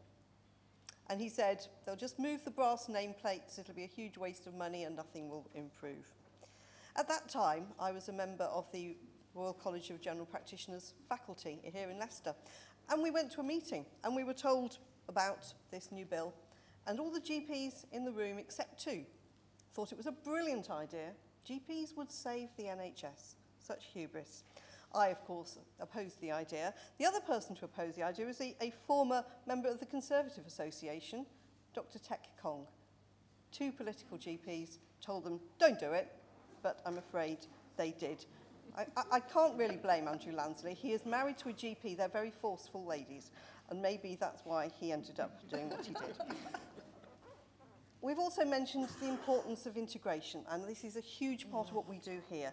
And he said, they'll just move the brass nameplates, it'll be a huge waste of money and nothing will improve. At that time, I was a member of the Royal College of General Practitioners faculty here in Leicester. And we went to a meeting and we were told about this new bill And all the GPs in the room, except 2, thought it was a brilliant idea. GPs would save the NHS. Such hubris. I, of course, opposed the idea. The other person to oppose the idea is a former member of the Conservative Association, Dr. Tek Kong. 2 political GPs told them, don't do it, but I'm afraid they did. I can't really blame Andrew Lansley. He is married to a GP. They're very forceful ladies, and maybe that's why he ended up doing what he did. We've also mentioned the importance of integration, and this is a huge part of what we do here.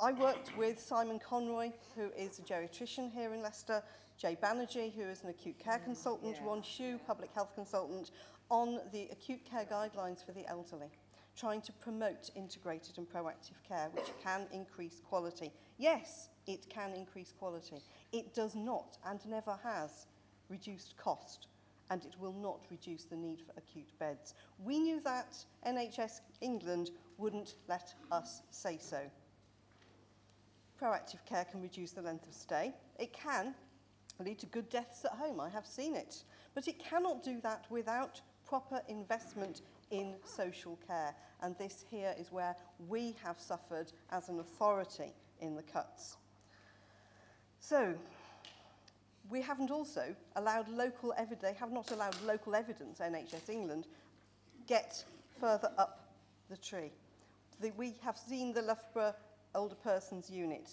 I worked with Simon Conroy, who is a geriatrician here in Leicester, Jay Banerjee, who is an acute care consultant, Ron Shue, public health consultant, on the acute care guidelines for the elderly, trying to promote integrated and proactive care, which can increase quality. Yes, it can increase quality. It does not, and never has, reduced cost, and it will not reduce the need for acute beds. We knew that. NHS England wouldn't let us say so. Proactive care can reduce the length of stay. It can lead to good deaths at home. I have seen it. But it cannot do that without proper investment in social care. And this here is where we have suffered as an authority in the cuts. So, we haven't also allowed local evidence, they have not allowed local evidence, NHS England, get further up the tree. We have seen the Loughborough Older Persons Unit.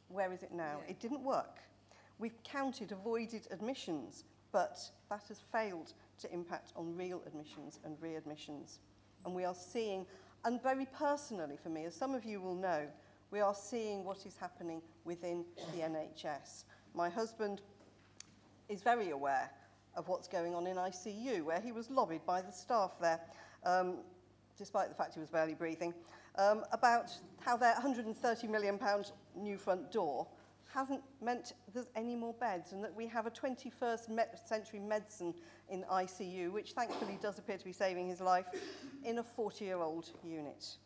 Where is it now? Yeah. It didn't work. We've counted avoided admissions, but that has failed to impact on real admissions and readmissions. And we are seeing, and very personally for me, as some of you will know, we are seeing what is happening within the NHS. My husband is very aware of what's going on in ICU, where he was lobbied by the staff there, despite the fact he was barely breathing, about how their £130 million new front door hasn't meant there's any more beds, and that we have a 21st century medicine in ICU, which thankfully does appear to be saving his life, in a 40-year-old unit.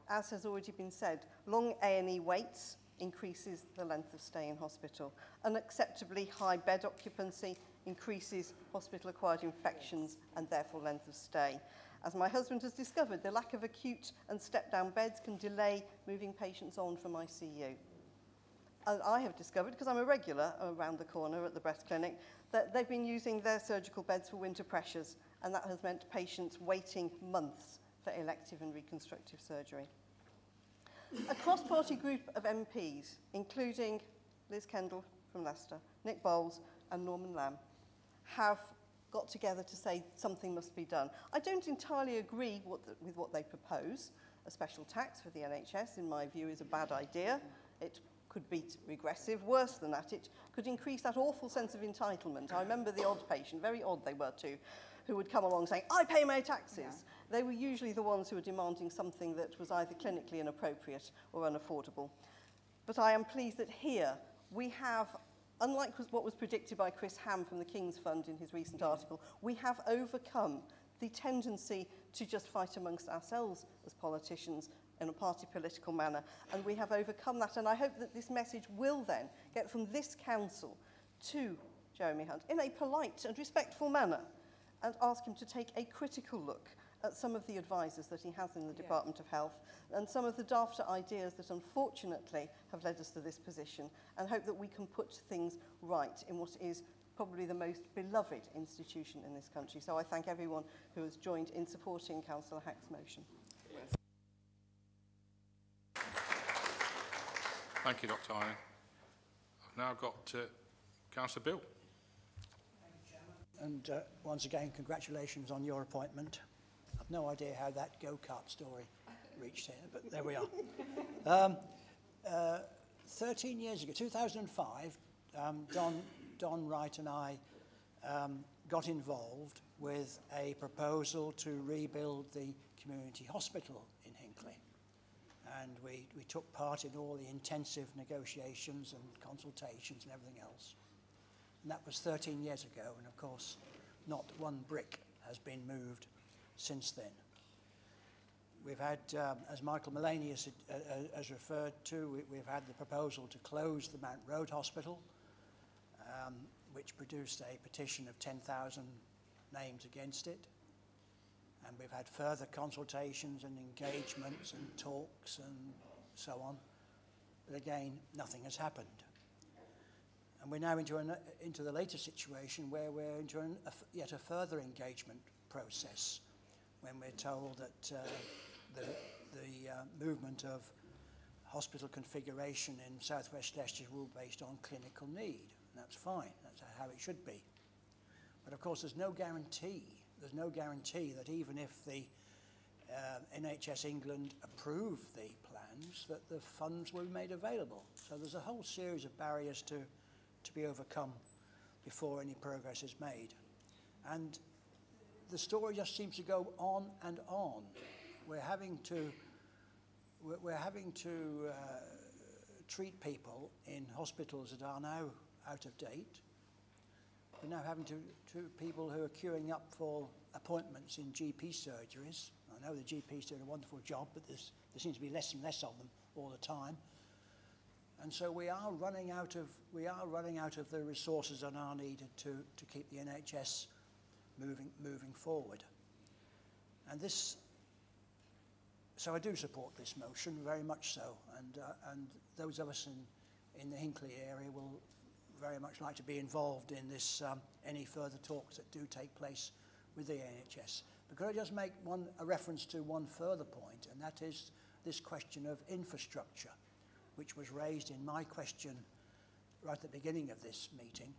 As has already been said, long A&E waits increases the length of stay in hospital. Unacceptably high bed occupancy increases hospital-acquired infections and therefore length of stay. As my husband has discovered, the lack of acute and step-down beds can delay moving patients on from ICU. And I have discovered, because I'm a regular around the corner at the breast clinic, that they've been using their surgical beds for winter pressures, and that has meant patients waiting months for elective and reconstructive surgery. A cross-party group of MPs, including Liz Kendall from Leicester, Nick Bowles and Norman Lamb, have got together to say something must be done. I don't entirely agree with what they propose. A special tax for the NHS, in my view, is a bad idea. It could be regressive. Worse than that, it could increase that awful sense of entitlement. I remember the odd patient, very odd they were too, who would come along saying, I pay my taxes. Yeah. They were usually the ones who were demanding something that was either clinically inappropriate or unaffordable. But I am pleased that here we have, unlike what was predicted by Chris Ham from the King's Fund in his recent article, we have overcome the tendency to just fight amongst ourselves as politicians in a party political manner. And we have overcome that. And I hope that this message will then get from this council to Jeremy Hunt in a polite and respectful manner, and ask him to take a critical look at some of the advisors that he has in the Department of Health and some of the dafter ideas that unfortunately have led us to this position, and hope that we can put things right in what is probably the most beloved institution in this country. So I thank everyone who has joined in supporting Councillor Hack's motion. Thank you, Dr. Iron. I've now got Councillor Bill. And once again, congratulations on your appointment. I've no idea how that go-kart story reached here, but there we are. 13 years ago, 2005, Don Wright and I got involved with a proposal to rebuild the community hospital in Hinckley. And we took part in all the intensive negotiations and consultations and everything else. And that was 13 years ago, and of course, not one brick has been moved since then. We've had, as Michael Mullaney has referred to, we've had the proposal to close the Mount Road Hospital, which produced a petition of 10,000 names against it. And we've had further consultations and engagements and talks and so on. But again, nothing has happened. And we're now into the later situation where we're into yet a further engagement process when we're told that the movement of hospital configuration in southwest Leicestershire will be based on clinical need. And that's fine, that's how it should be. But of course there's no guarantee that even if the NHS England approve the plans, that the funds will be made available. So there's a whole series of barriers to be overcome before any progress is made. And the story just seems to go on and on. We're having to treat people in hospitals that are now out of date. We're now having to people who are queuing up for appointments in GP surgeries. I know the GPs doing a wonderful job, but there seems to be less and less of them all the time. And so we are running out of the resources that are needed to keep the NHS moving forward. And so I do support this motion very much so. And those of us in the Hinckley area will very much like to be involved in this any further talks that do take place with the NHS. But could I just make a reference to one further point, and that is this question of infrastructure, which was raised in my question right at the beginning of this meeting.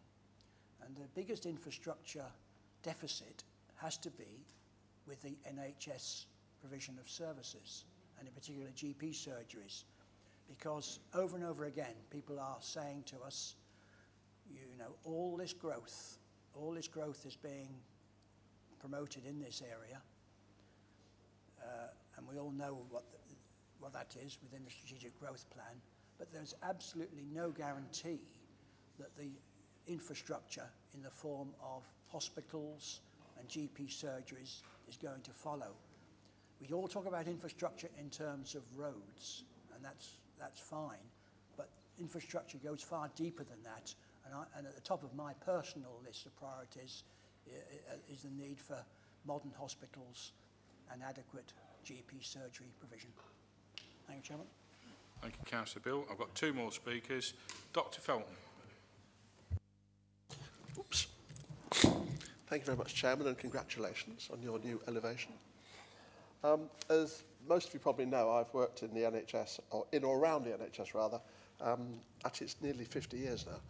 And the biggest infrastructure deficit has to be with the NHS provision of services, and in particular GP surgeries, because over and over again people are saying to us, you know, all this growth is being promoted in this area, and we all know what that is within the strategic growth plan, but there's absolutely no guarantee that the infrastructure in the form of hospitals and GP surgeries is going to follow. We all talk about infrastructure in terms of roads, and that's fine, but infrastructure goes far deeper than that. And at the top of my personal list of priorities is the need for modern hospitals and adequate GP surgery provision. Thank you, Chairman. Thank you, Councillor Bill. I've got two more speakers. Dr. Felton. Oops. Thank you very much, Chairman, and congratulations on your new elevation. As most of you probably know, I've worked in the NHS, or in or around the NHS rather. Actually, it's nearly 50 years now.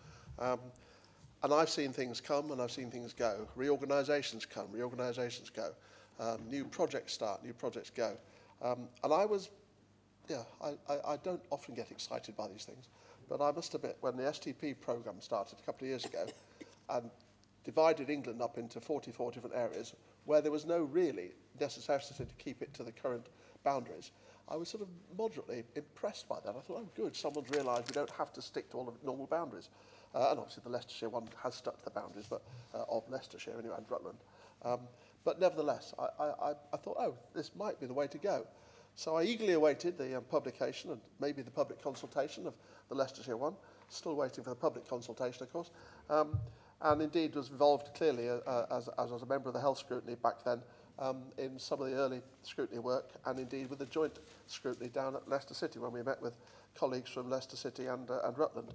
And I've seen things come and I've seen things go. Reorganisations come, reorganisations go. New projects start, new projects go. And I don't often get excited by these things, but I must admit, when the STP programme started a couple of years ago and divided England up into 44 different areas where there was no really necessity to keep it to the current boundaries, I was sort of moderately impressed by that. I thought, oh good, someone's realised we don't have to stick to all of normal boundaries. And obviously the Leicestershire one has stuck to the boundaries, but of Leicestershire anyway, and Rutland. But nevertheless, I thought, oh, this might be the way to go. So I eagerly awaited the publication and maybe the public consultation of the Leicestershire one. Still waiting for the public consultation, of course. And indeed was involved clearly as a member of the health scrutiny back then in some of the early scrutiny work, and indeed with the joint scrutiny down at Leicester City when we met with colleagues from Leicester City and Rutland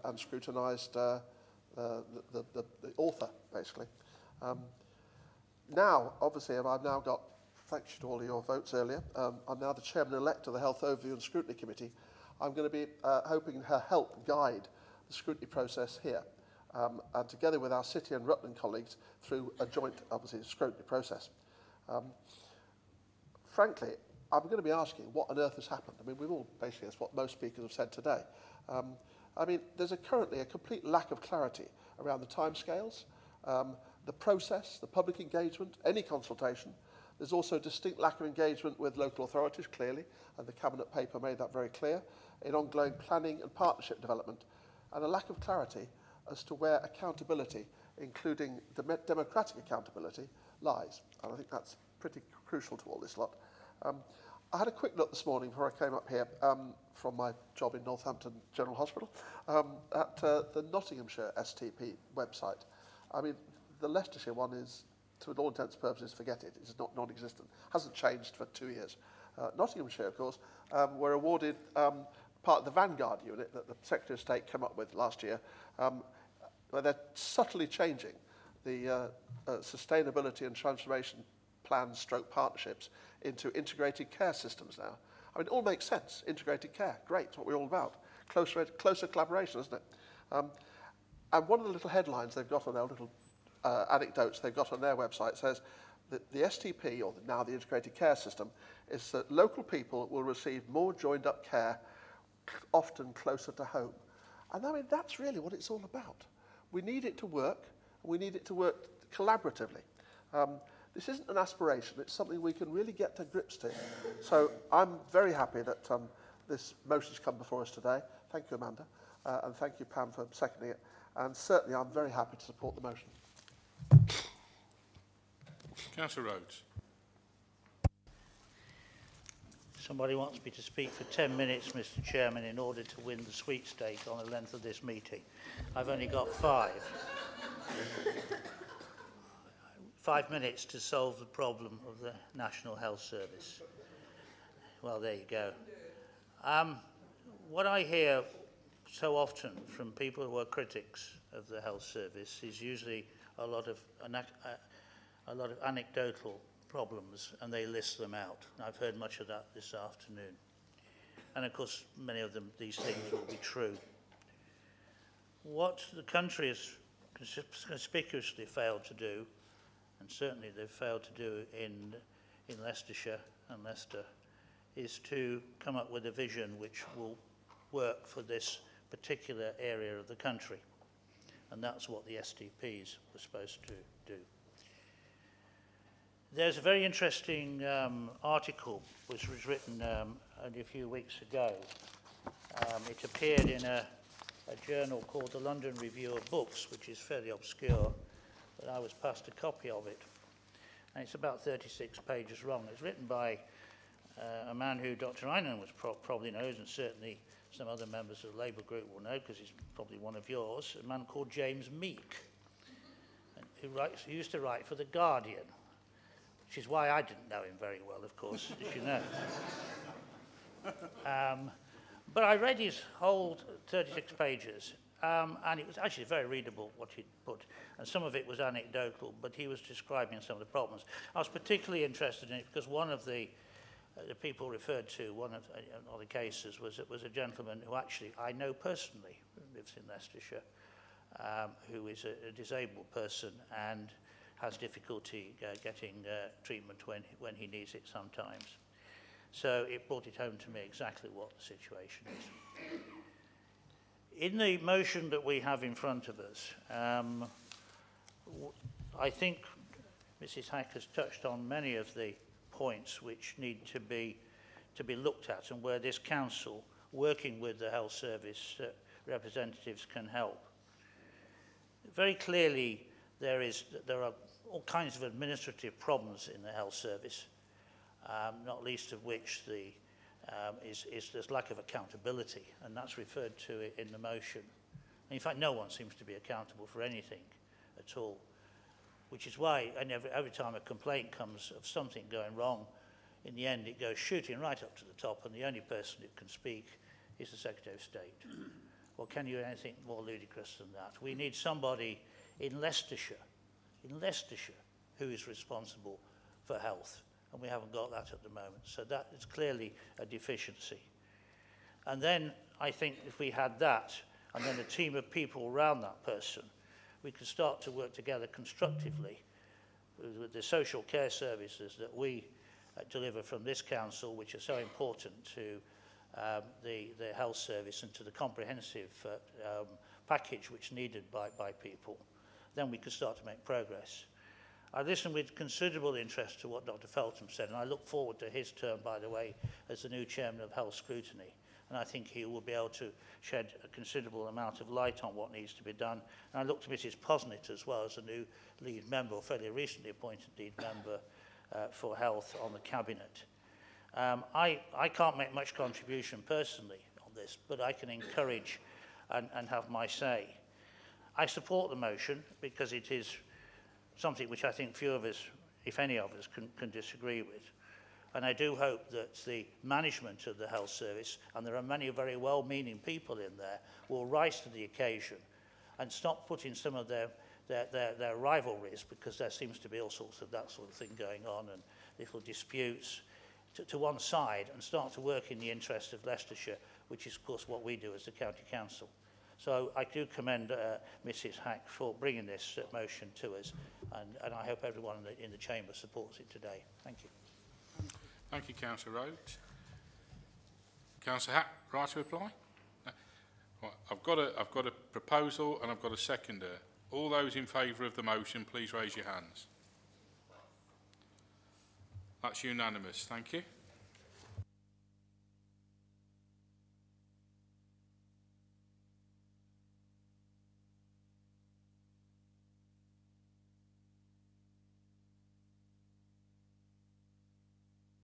and scrutinised the author, basically. Now, obviously, I've now got, thanks to all of your votes earlier, I'm now the Chairman-elect of the Health Overview and Scrutiny Committee. I'm going to be hoping to help guide the scrutiny process here, and together with our City and Rutland colleagues through a joint, obviously, scrutiny process. Frankly, I'm going to be asking what on earth has happened. I mean, we've all, basically, that's what most speakers have said today. I mean, there's currently a complete lack of clarity around the timescales, the process, the public engagement, any consultation. There's also a distinct lack of engagement with local authorities, clearly, and the Cabinet paper made that very clear, in ongoing planning and partnership development, and a lack of clarity as to where accountability, including democratic accountability, lies. And I think that's pretty crucial to all this lot. I had a quick look this morning before I came up here from my job in Northampton General Hospital at the Nottinghamshire STP website. I mean, the Leicestershire one is to all intents and purposes, forget it. It's not non-existent. Hasn't changed for 2 years. Nottinghamshire, of course, were awarded part of the Vanguard unit that the Secretary of State came up with last year, where they're subtly changing the sustainability and transformation plans stroke partnerships into integrated care systems now. I mean, it all makes sense. Integrated care, great, it's what we're all about. Closer collaboration, isn't it? And one of the little headlines they've got on their little anecdotes they've got on their website says that the STP, or now the integrated care system, is that local people will receive more joined-up care, often closer to home. And I mean, that's really what it's all about. We need it to work, and we need it to work collaboratively. This isn't an aspiration, it's something we can really get to grips to. So I'm very happy that this motion's come before us today. Thank you, Amanda, and thank you, Pam, for seconding it. And certainly I'm very happy to support the motion. Councillor Rhodes. Somebody wants me to speak for 10 minutes, Mr. Chairman, in order to win the sweepstake on the length of this meeting. I've only got 5. 5 minutes to solve the problem of the National Health Service. Well, there you go. What I hear so often from people who are critics of the health service is usually a lot of anecdotal problems, and they list them out. I've heard much of that this afternoon. And of course, many of them, these things will be true. What the country has conspicuously failed to do, and certainly they've failed to do in Leicestershire and Leicester, is to come up with a vision which will work for this particular area of the country. And that's what the STPs were supposed to do. There's a very interesting article which was written only a few weeks ago. It appeared in a journal called the London Review of Books, which is fairly obscure, but I was passed a copy of it. And it's about 36 pages long. It's written by a man who Dr. Einan was probably knows, and certainly some other members of the Labour group will know, because he's probably one of yours, a man called James Meek, who used to write for The Guardian, which is why I didn't know him very well, of course, as you know. But I read his whole 36 pages, and it was actually very readable what he'd put, and some of it was anecdotal, but he was describing some of the problems. I was particularly interested in it because one of the people referred to, one of the cases, was a gentleman who actually I know personally, who lives in Leicestershire, who is a disabled person and has difficulty getting treatment when he needs it sometimes. So it brought it home to me exactly what the situation is. In the motion that we have in front of us, I think Mrs. Hack has touched on many of the points which need to be looked at, and where this council, working with the health service representatives, can help. Very clearly, there are all kinds of administrative problems in the health service, not least of which is this lack of accountability, and that's referred to in the motion. And in fact, no one seems to be accountable for anything at all, which is why every time a complaint comes of something going wrong, in the end it goes shooting right up to the top, and the only person who can speak is the Secretary of State. Well, can you do anything more ludicrous than that? We need somebody in Leicestershire, who is responsible for health, and we haven't got that at the moment. So that is clearly a deficiency. And then I think if we had that, and then a team of people around that person, we could start to work together constructively with the social care services that we deliver from this council, which are so important to the health service and to the comprehensive package which is needed by people. Then we could start to make progress. I listened with considerable interest to what Dr. Feltham said, and I look forward to his term, by the way, as the new chairman of Health Scrutiny. And I think he will be able to shed a considerable amount of light on what needs to be done. And I look to Mrs. Posnett as well as a new lead member, or fairly recently appointed lead member for health on the cabinet. I can't make much contribution personally on this, but I can encourage and have my say. I support the motion because it is something which I think few of us, if any of us, can disagree with. And I do hope that the management of the health service, and there are many very well-meaning people in there, will rise to the occasion and stop putting some of their rivalries, because there seems to be all sorts of that sort of thing going on, and little disputes, to one side, and start to work in the interest of Leicestershire, which is, of course, what we do as the County Council. So I do commend Mrs Hack for bringing this motion to us, and I hope everyone in the Chamber supports it today. Thank you. Thank you, Councillor Rhodes. Councillor Hack, right to reply? No. Right, I've got a proposal and I've got a seconder. All those in favour of the motion, please raise your hands. That's unanimous. Thank you.